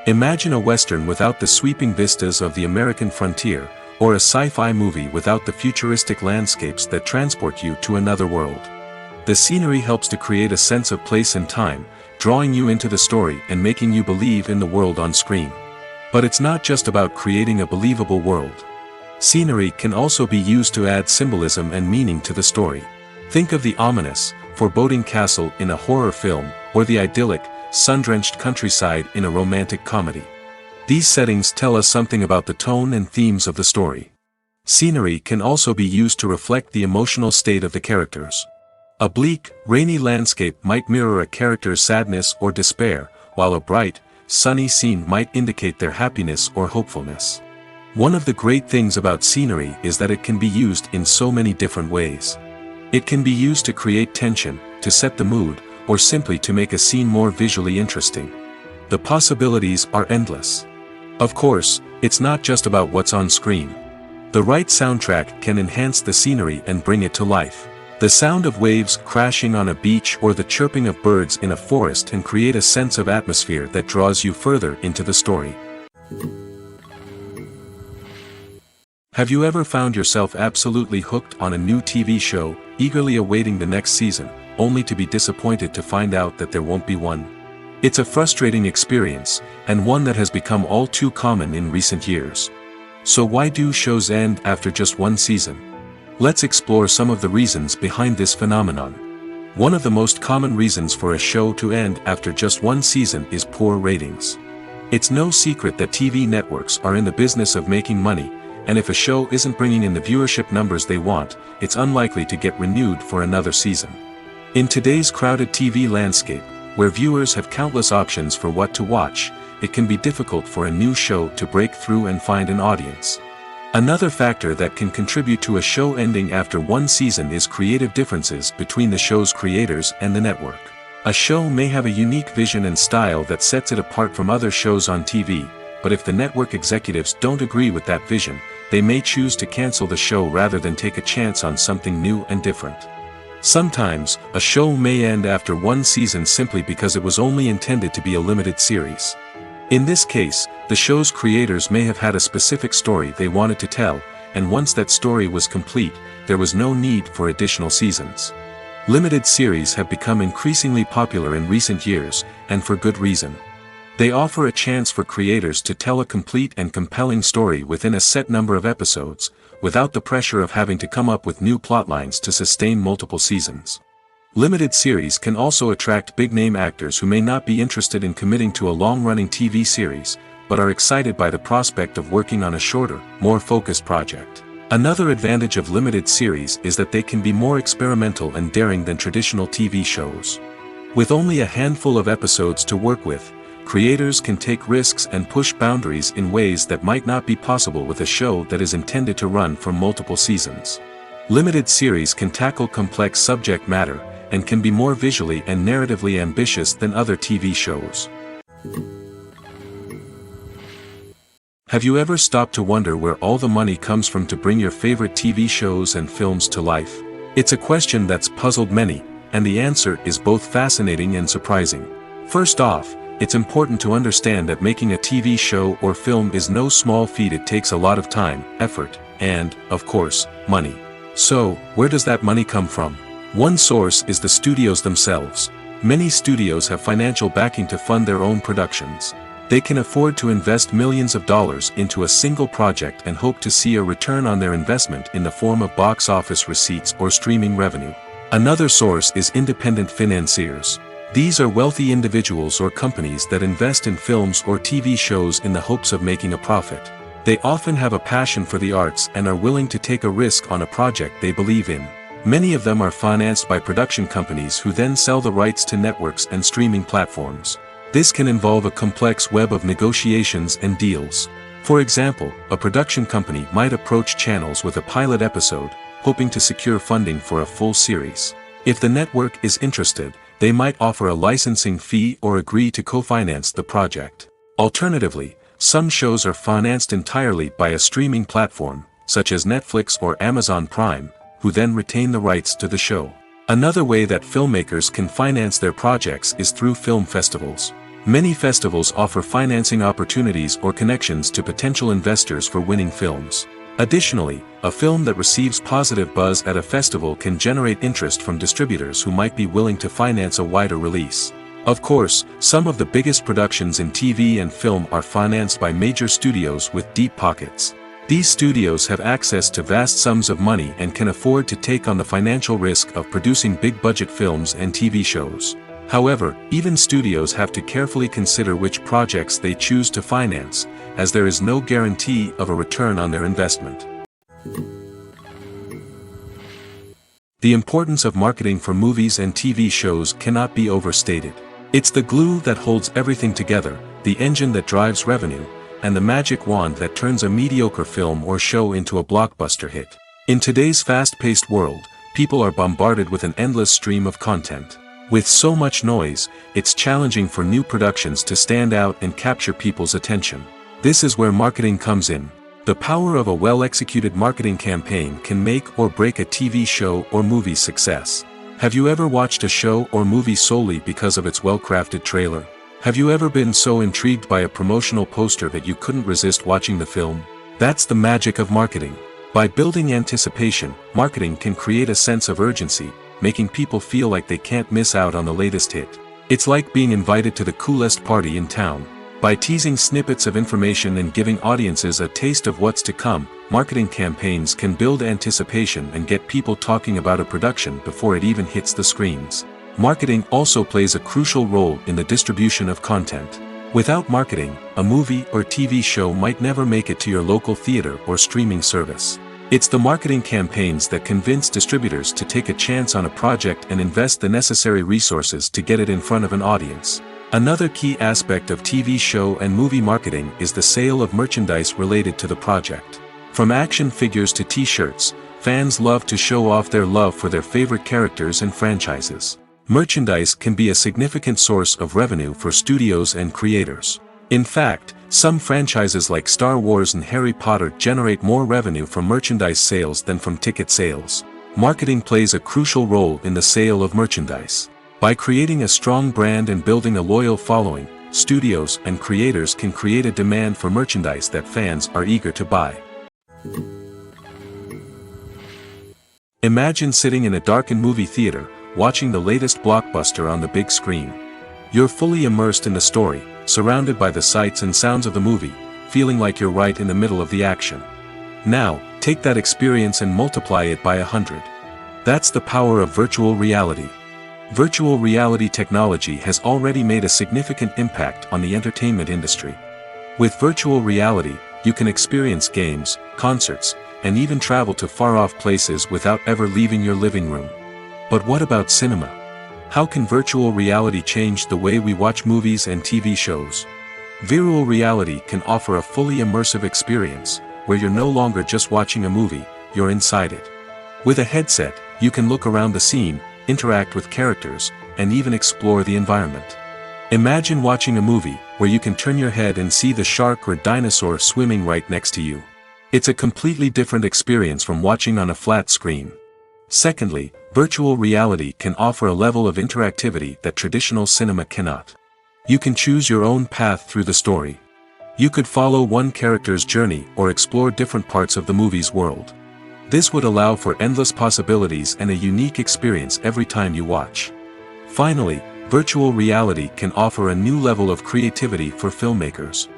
A: Imagine a Western without the sweeping vistas of the American frontier, or a sci-fi movie without the futuristic landscapes that transport you to another world. The scenery helps to create a sense of place and time, drawing you into the story and making you believe in the world on screen. But it's not just about creating a believable world. Scenery can also be used to add symbolism and meaning to the story. Think of the ominous, foreboding castle in a horror film, or the idyllic, sun-drenched countryside in a romantic comedy. These settings tell us something about the tone and themes of the story. Scenery can also be used to reflect the emotional state of the characters. A bleak, rainy landscape might mirror a character's sadness or despair, while a bright, sunny scene might indicate their happiness or hopefulness. One of the great things about scenery is that it can be used in so many different ways. It can be used to create tension, to set the mood, or simply to make a scene more visually interesting. The possibilities are endless. Of course, it's not just about what's on screen. The right soundtrack can enhance the scenery and bring it to life. The sound of waves crashing on a beach or the chirping of birds in a forest can create a sense of atmosphere that draws you further into the story. Have you ever found yourself absolutely hooked on a new TV show, eagerly awaiting the next season, only to be disappointed to find out that there won't be one? It's a frustrating experience, and one that has become all too common in recent years. So why do shows end after just one season? Let's explore some of the reasons behind this phenomenon. One of the most common reasons for a show to end after just one season is poor ratings. It's no secret that TV networks are in the business of making money, and if a show isn't bringing in the viewership numbers they want, it's unlikely to get renewed for another season. In today's crowded TV landscape, where viewers have countless options for what to watch, it can be difficult for a new show to break through and find an audience. Another factor that can contribute to a show ending after one season is creative differences between the show's creators and the network. A show may have a unique vision and style that sets it apart from other shows on TV, but if the network executives don't agree with that vision, they may choose to cancel the show rather than take a chance on something new and different. Sometimes, a show may end after one season simply because it was only intended to be a limited series. In this case, the show's creators may have had a specific story they wanted to tell, and once that story was complete, there was no need for additional seasons. Limited series have become increasingly popular in recent years, and for good reason. They offer a chance for creators to tell a complete and compelling story within a set number of episodes, without the pressure of having to come up with new plotlines to sustain multiple seasons. Limited series can also attract big-name actors who may not be interested in committing to a long-running TV series, but are excited by the prospect of working on a shorter, more focused project. Another advantage of limited series is that they can be more experimental and daring than traditional TV shows. With only a handful of episodes to work with, creators can take risks and push boundaries in ways that might not be possible with a show that is intended to run for multiple seasons. Limited series can tackle complex subject matter, and can be more visually and narratively ambitious than other TV shows. Have you ever stopped to wonder where all the money comes from to bring your favorite TV shows and films to life? It's a question that's puzzled many, and the answer is both fascinating and surprising. First off, it's important to understand that making a TV show or film is no small feat. It takes a lot of time, effort, and, of course, money. So, where does that money come from? One source is the studios themselves. Many studios have financial backing to fund their own productions. They can afford to invest millions of dollars into a single project and hope to see a return on their investment in the form of box office receipts or streaming revenue. Another source is independent financiers. These are wealthy individuals or companies that invest in films or TV shows in the hopes of making a profit. They often have a passion for the arts and are willing to take a risk on a project they believe in. Many of them are financed by production companies who then sell the rights to networks and streaming platforms. This can involve a complex web of negotiations and deals. For example, a production company might approach channels with a pilot episode, hoping to secure funding for a full series. If the network is interested, they might offer a licensing fee or agree to co-finance the project. Alternatively, some shows are financed entirely by a streaming platform, such as Netflix or Amazon Prime, who then retain the rights to the show. Another way that filmmakers can finance their projects is through film festivals. Many festivals offer financing opportunities or connections to potential investors for winning films. Additionally, a film that receives positive buzz at a festival can generate interest from distributors who might be willing to finance a wider release. Of course, some of the biggest productions in TV and film are financed by major studios with deep pockets. These studios have access to vast sums of money and can afford to take on the financial risk of producing big-budget films and TV shows. However, even studios have to carefully consider which projects they choose to finance, as there is no guarantee of a return on their investment. The importance of marketing for movies and TV shows cannot be overstated. It's the glue that holds everything together, the engine that drives revenue, and the magic wand that turns a mediocre film or show into a blockbuster hit. In today's fast-paced world, people are bombarded with an endless stream of content. With so much noise, it's challenging for new productions to stand out and capture people's attention. This is where marketing comes in. The power of a well-executed marketing campaign can make or break a TV show or movie's success. Have you ever watched a show or movie solely because of its well-crafted trailer? Have you ever been so intrigued by a promotional poster that you couldn't resist watching the film? That's the magic of marketing. By building anticipation, marketing can create a sense of urgency, making people feel like they can't miss out on the latest hit. It's like being invited to the coolest party in town. By teasing snippets of information and giving audiences a taste of what's to come, marketing campaigns can build anticipation and get people talking about a production before it even hits the screens. Marketing also plays a crucial role in the distribution of content. Without marketing, a movie or TV show might never make it to your local theater or streaming service. It's the marketing campaigns that convince distributors to take a chance on a project and invest the necessary resources to get it in front of an audience. Another key aspect of TV show and movie marketing is the sale of merchandise related to the project. From action figures to t-shirts, fans love to show off their love for their favorite characters and franchises. Merchandise can be a significant source of revenue for studios and creators. In fact, some franchises like Star Wars and Harry Potter generate more revenue from merchandise sales than from ticket sales. Marketing plays a crucial role in the sale of merchandise. By creating a strong brand and building a loyal following, studios and creators can create a demand for merchandise that fans are eager to buy. Imagine sitting in a darkened movie theater, watching the latest blockbuster on the big screen. You're fully immersed in the story, surrounded by the sights and sounds of the movie, feeling like you're right in the middle of the action. Now, take that experience and multiply it by 100. That's the power of virtual reality. Virtual reality technology has already made a significant impact on the entertainment industry. With virtual reality, you can experience games, concerts, and even travel to far-off places without ever leaving your living room. But what about cinema? How can virtual reality change the way we watch movies and TV shows? Virtual reality can offer a fully immersive experience, where you're no longer just watching a movie, you're inside it. With a headset, you can look around the scene, interact with characters, and even explore the environment. Imagine watching a movie, where you can turn your head and see the shark or dinosaur swimming right next to you. It's a completely different experience from watching on a flat screen. Secondly, virtual reality can offer a level of interactivity that traditional cinema cannot. You can choose your own path through the story. You could follow one character's journey or explore different parts of the movie's world. This would allow for endless possibilities and a unique experience every time you watch. Finally, virtual reality can offer a new level of creativity for filmmakers.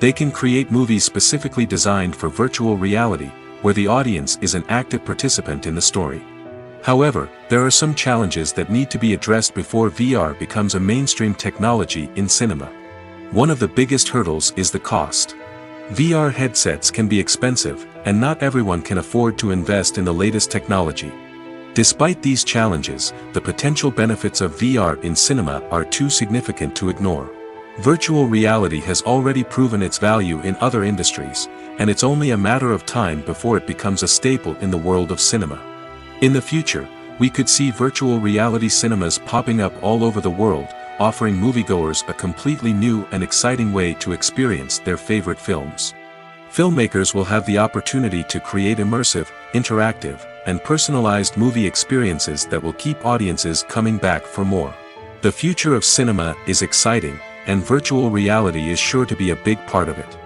A: They can create movies specifically designed for virtual reality, where the audience is an active participant in the story. However, there are some challenges that need to be addressed before VR becomes a mainstream technology in cinema. One of the biggest hurdles is the cost. VR headsets can be expensive, and not everyone can afford to invest in the latest technology. Despite these challenges, the potential benefits of VR in cinema are too significant to ignore. Virtual reality has already proven its value in other industries, and it's only a matter of time before it becomes a staple in the world of cinema. In the future, we could see virtual reality cinemas popping up all over the world, offering moviegoers a completely new and exciting way to experience their favorite films. Filmmakers will have the opportunity to create immersive, interactive, and personalized movie experiences that will keep audiences coming back for more. The future of cinema is exciting, and virtual reality is sure to be a big part of it.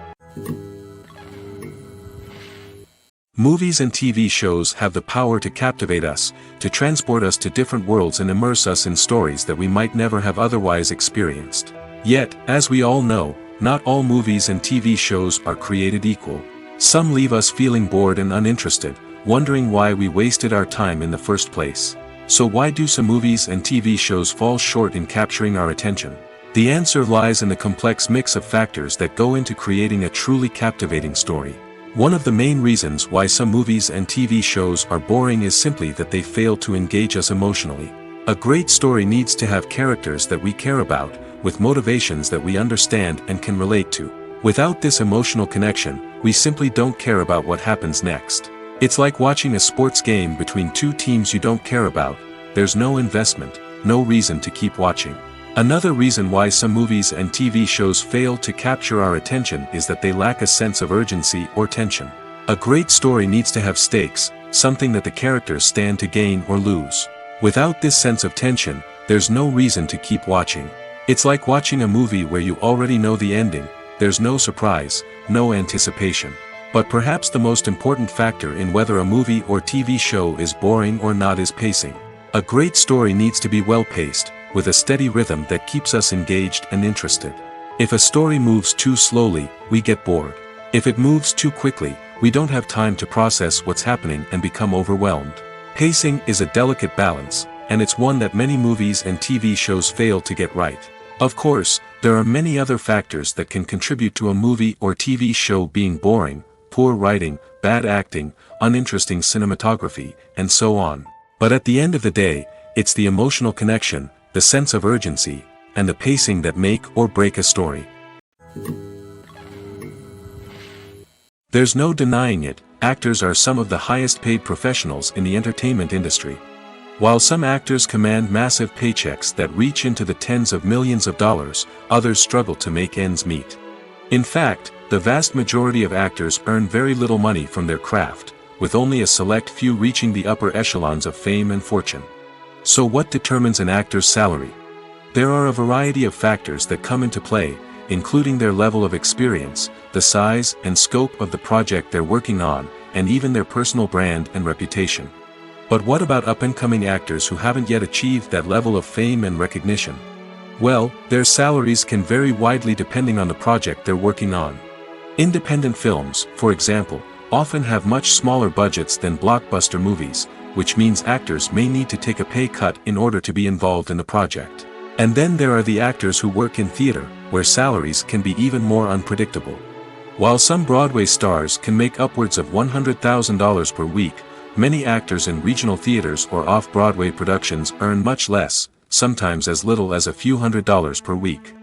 A: Movies and TV shows have the power to captivate us, to transport us to different worlds and immerse us in stories that we might never have otherwise experienced. Yet, as we all know, not all movies and TV shows are created equal. Some leave us feeling bored and uninterested, wondering why we wasted our time in the first place. So why do some movies and TV shows fall short in capturing our attention? The answer lies in the complex mix of factors that go into creating a truly captivating story. One of the main reasons why some movies and TV shows are boring is simply that they fail to engage us emotionally. A great story needs to have characters that we care about, with motivations that we understand and can relate to. Without this emotional connection, we simply don't care about what happens next. It's like watching a sports game between two teams you don't care about. There's no investment, no reason to keep watching. Another reason why some movies and TV shows fail to capture our attention is that they lack a sense of urgency or tension. A great story needs to have stakes, something that the characters stand to gain or lose. Without this sense of tension, there's no reason to keep watching. It's like watching a movie where you already know the ending. There's no surprise, no anticipation. But perhaps the most important factor in whether a movie or TV show is boring or not is pacing. A great story needs to be well-paced, with a steady rhythm that keeps us engaged and interested. If a story moves too slowly, we get bored. If it moves too quickly, we don't have time to process what's happening and become overwhelmed. Pacing is a delicate balance, and it's one that many movies and TV shows fail to get right. Of course, there are many other factors that can contribute to a movie or TV show being boring: poor writing, bad acting, uninteresting cinematography, and so on. But at the end of the day, it's the emotional connection, the sense of urgency, and the pacing that make or break a story. There's no denying it, actors are some of the highest paid professionals in the entertainment industry. While some actors command massive paychecks that reach into the tens of millions of dollars, others struggle to make ends meet. In fact, the vast majority of actors earn very little money from their craft, with only a select few reaching the upper echelons of fame and fortune. So what determines an actor's salary? There are a variety of factors that come into play, including their level of experience, the size and scope of the project they're working on, and even their personal brand and reputation. But what about up-and-coming actors who haven't yet achieved that level of fame and recognition? Well, their salaries can vary widely depending on the project they're working on. Independent films, for example, often have much smaller budgets than blockbuster movies, which means actors may need to take a pay cut in order to be involved in the project. And then there are the actors who work in theater, where salaries can be even more unpredictable. While some Broadway stars can make upwards of $100,000 per week, many actors in regional theaters or off-Broadway productions earn much less, sometimes as little as a few $100s per week.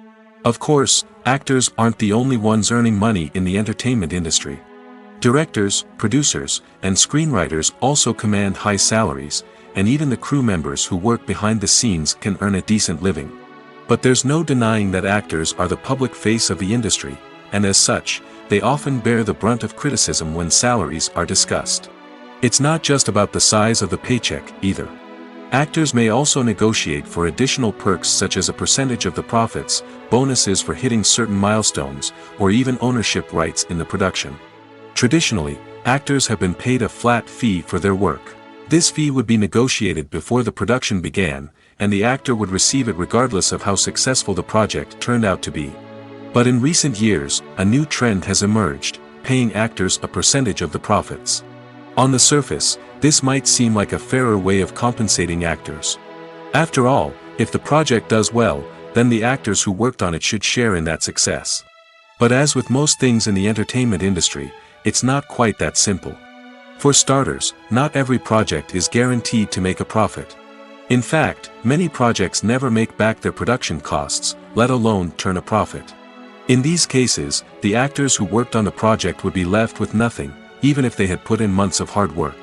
A: Of course, actors aren't the only ones earning money in the entertainment industry. Directors, producers, and screenwriters also command high salaries, and even the crew members who work behind the scenes can earn a decent living. But there's no denying that actors are the public face of the industry, and as such, they often bear the brunt of criticism when salaries are discussed. It's not just about the size of the paycheck, either. Actors may also negotiate for additional perks such as a percentage of the profits, bonuses for hitting certain milestones, or even ownership rights in the production. Traditionally, actors have been paid a flat fee for their work. This fee would be negotiated before the production began, and the actor would receive it regardless of how successful the project turned out to be. But in recent years, a new trend has emerged, paying actors a percentage of the profits. On the surface, this might seem like a fairer way of compensating actors. After all, if the project does well, then the actors who worked on it should share in that success. But as with most things in the entertainment industry, it's not quite that simple. For starters, not every project is guaranteed to make a profit. In fact, many projects never make back their production costs, let alone turn a profit. In these cases, the actors who worked on the project would be left with nothing, even if they had put in months of hard work.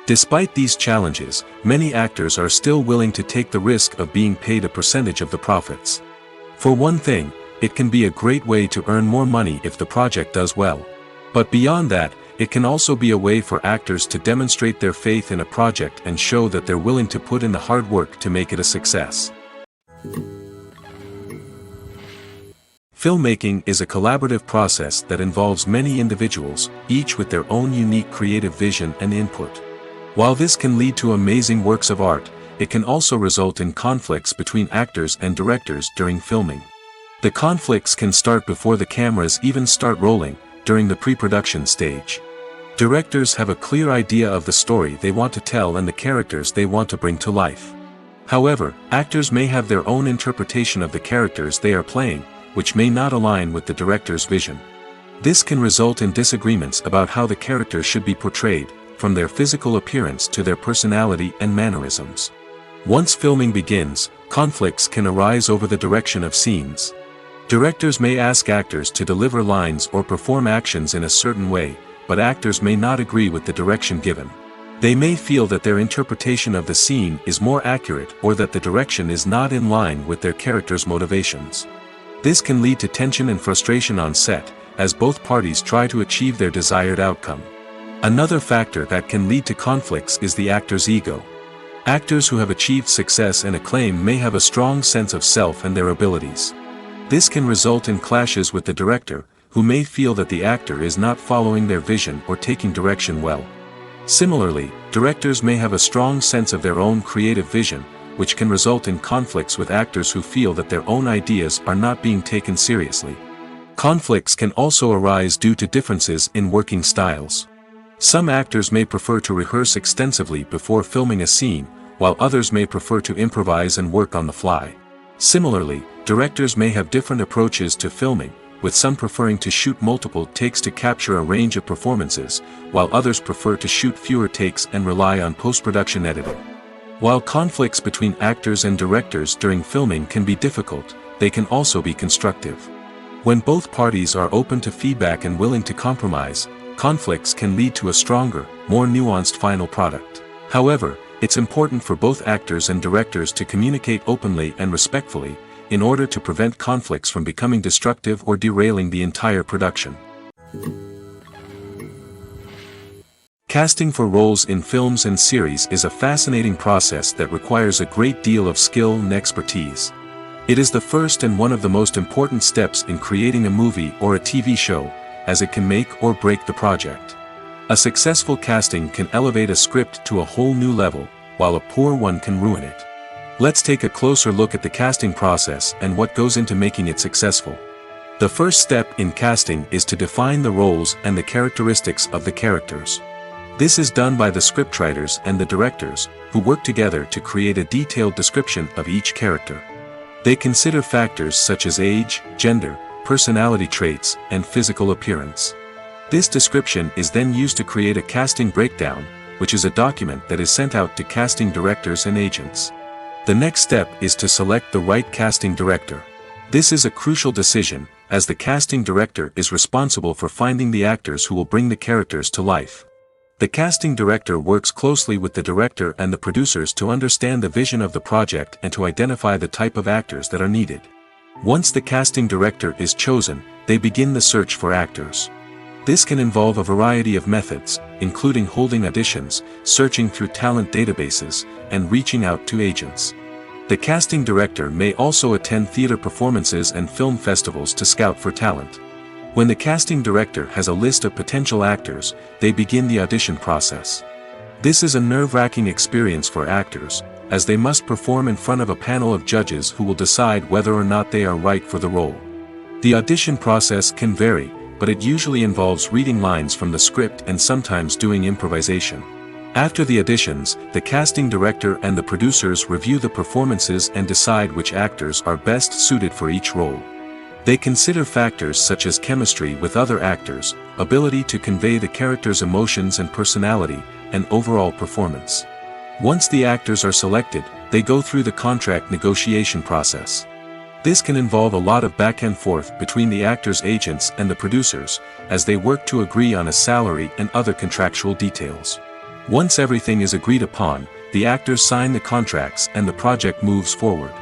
A: Despite these challenges, many actors are still willing to take the risk of being paid a percentage of the profits. For one thing, it can be a great way to earn more money if the project does well. But beyond that, it can also be a way for actors to demonstrate their faith in a project and show that they're willing to put in the hard work to make it a success. Filmmaking is a collaborative process that involves many individuals, each with their own unique creative vision and input. While this can lead to amazing works of art, it can also result in conflicts between actors and directors during filming. The conflicts can start before the cameras even start rolling, during the pre-production stage. Directors have a clear idea of the story they want to tell and the characters they want to bring to life. However, actors may have their own interpretation of the characters they are playing, which may not align with the director's vision. This can result in disagreements about how the characters should be portrayed, from their physical appearance to their personality and mannerisms. Once filming begins, conflicts can arise over the direction of scenes. Directors may ask actors to deliver lines or perform actions in a certain way, but actors may not agree with the direction given. They may feel that their interpretation of the scene is more accurate or that the direction is not in line with their character's motivations. This can lead to tension and frustration on set, as both parties try to achieve their desired outcome. Another factor that can lead to conflicts is the actor's ego. Actors who have achieved success and acclaim may have a strong sense of self and their abilities. This can result in clashes with the director, who may feel that the actor is not following their vision or taking direction well. Similarly, directors may have a strong sense of their own creative vision, which can result in conflicts with actors who feel that their own ideas are not being taken seriously. Conflicts can also arise due to differences in working styles. Some actors may prefer to rehearse extensively before filming a scene, while others may prefer to improvise and work on the fly. Similarly, directors may have different approaches to filming, with some preferring to shoot multiple takes to capture a range of performances, while others prefer to shoot fewer takes and rely on post-production editing. While conflicts between actors and directors during filming can be difficult, they can also be constructive. When both parties are open to feedback and willing to compromise, conflicts can lead to a stronger, more nuanced final product. However, it's important for both actors and directors to communicate openly and respectfully, in order to prevent conflicts from becoming destructive or derailing the entire production. Casting for roles in films and series is a fascinating process that requires a great deal of skill and expertise. It is the first and one of the most important steps in creating a movie or a TV show, as it can make or break the project. A successful casting can elevate a script to a whole new level, while a poor one can ruin it. Let's take a closer look at the casting process and what goes into making it successful. The first step in casting is to define the roles and the characteristics of the characters. This is done by the scriptwriters and the directors, who work together to create a detailed description of each character. They consider factors such as age, gender, personality traits, and physical appearance. This description is then used to create a casting breakdown, which is a document that is sent out to casting directors and agents. The next step is to select the right casting director. This is a crucial decision, as the casting director is responsible for finding the actors who will bring the characters to life. The casting director works closely with the director and the producers to understand the vision of the project and to identify the type of actors that are needed. Once the casting director is chosen, they begin the search for actors. This can involve a variety of methods, including holding auditions, searching through talent databases, and reaching out to agents. The casting director may also attend theater performances and film festivals to scout for talent. When the casting director has a list of potential actors, they begin the audition process. This is a nerve-wracking experience for actors, as they must perform in front of a panel of judges who will decide whether or not they are right for the role. The audition process can vary, but it usually involves reading lines from the script and sometimes doing improvisation. After the auditions, the casting director and the producers review the performances and decide which actors are best suited for each role. They consider factors such as chemistry with other actors, ability to convey the character's emotions and personality, and overall performance. Once the actors are selected, they go through the contract negotiation process. This can involve a lot of back and forth between the actors' agents and the producers, as they work to agree on a salary and other contractual details. Once everything is agreed upon, the actors sign the contracts and the project moves forward.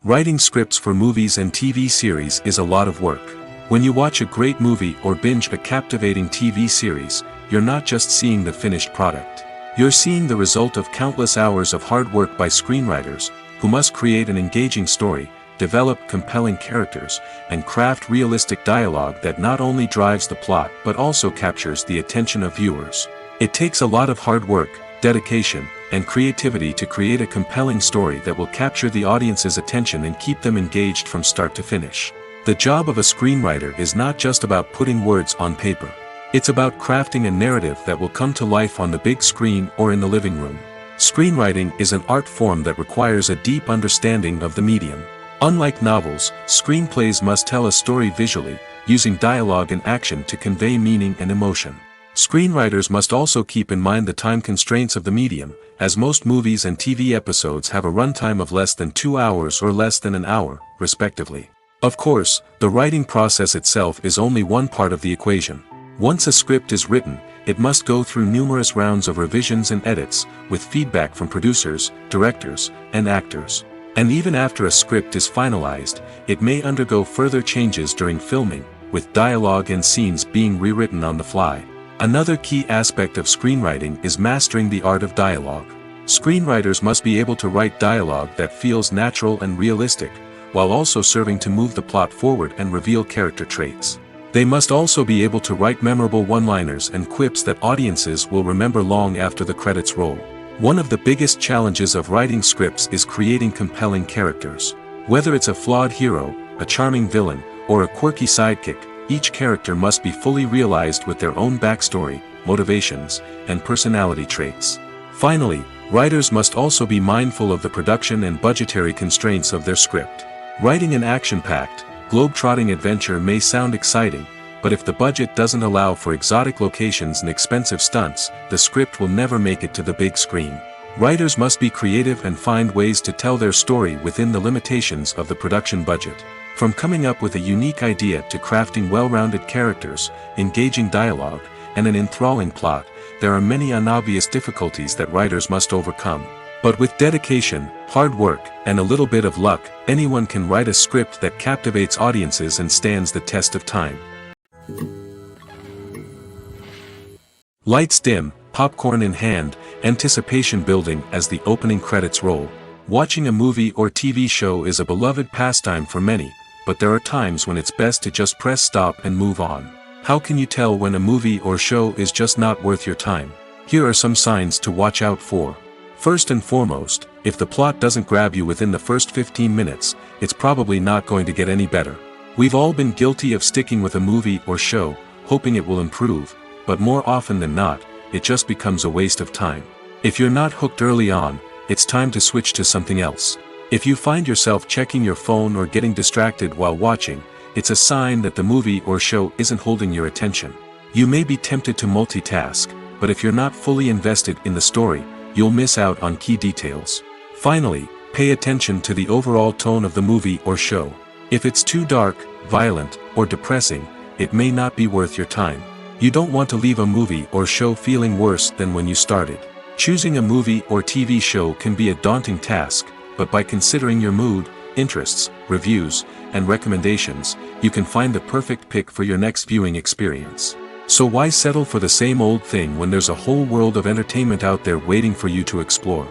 A: Writing scripts for movies and TV series is a lot of work. When you watch a great movie or binge a captivating TV series, you're not just seeing the finished product. You're seeing the result of countless hours of hard work by screenwriters, who must create an engaging story, develop compelling characters, and craft realistic dialogue that not only drives the plot but also captures the attention of viewers. It takes a lot of hard work, dedication, and creativity to create a compelling story that will capture the audience's attention and keep them engaged from start to finish. The job of a screenwriter is not just about putting words on paper. It's about crafting a narrative that will come to life on the big screen or in the living room. Screenwriting is an art form that requires a deep understanding of the medium. Unlike novels, screenplays must tell a story visually, using dialogue and action to convey meaning and emotion. Screenwriters must also keep in mind the time constraints of the medium, as most movies and TV episodes have a runtime of less than 2 hours or less than an hour, respectively. Of course, the writing process itself is only one part of the equation. Once a script is written, it must go through numerous rounds of revisions and edits, with feedback from producers, directors, and actors. And even after a script is finalized, it may undergo further changes during filming, with dialogue and scenes being rewritten on the fly. Another key aspect of screenwriting is mastering the art of dialogue. Screenwriters must be able to write dialogue that feels natural and realistic, while also serving to move the plot forward and reveal character traits. They must also be able to write memorable one-liners and quips that audiences will remember long after the credits roll. One of the biggest challenges of writing scripts is creating compelling characters. Whether it's a flawed hero, a charming villain, or a quirky sidekick, each character must be fully realized with their own backstory, motivations, and personality traits. Finally, writers must also be mindful of the production and budgetary constraints of their script. Writing an action-packed, globe-trotting adventure may sound exciting, but if the budget doesn't allow for exotic locations and expensive stunts, the script will never make it to the big screen. Writers must be creative and find ways to tell their story within the limitations of the production budget. From coming up with a unique idea to crafting well-rounded characters, engaging dialogue, and an enthralling plot, there are many unobvious difficulties that writers must overcome. But with dedication, hard work, and a little bit of luck, anyone can write a script that captivates audiences and stands the test of time. Lights dim, popcorn in hand, anticipation building as the opening credits roll. Watching a movie or TV show is a beloved pastime for many, but there are times when it's best to just press stop and move on. How can you tell when a movie or show is just not worth your time? Here are some signs to watch out for. First and foremost, if the plot doesn't grab you within the first 15 minutes, it's probably not going to get any better. We've all been guilty of sticking with a movie or show, hoping it will improve, but more often than not, it just becomes a waste of time. If you're not hooked early on, it's time to switch to something else. If you find yourself checking your phone or getting distracted while watching, it's a sign that the movie or show isn't holding your attention. You may be tempted to multitask, but if you're not fully invested in the story, you'll miss out on key details. Finally, pay attention to the overall tone of the movie or show. If it's too dark, violent, or depressing, it may not be worth your time. You don't want to leave a movie or show feeling worse than when you started. Choosing a movie or TV show can be a daunting task, but by considering your mood, interests, reviews, and recommendations, you can find the perfect pick for your next viewing experience. So why settle for the same old thing when there's a whole world of entertainment out there waiting for you to explore?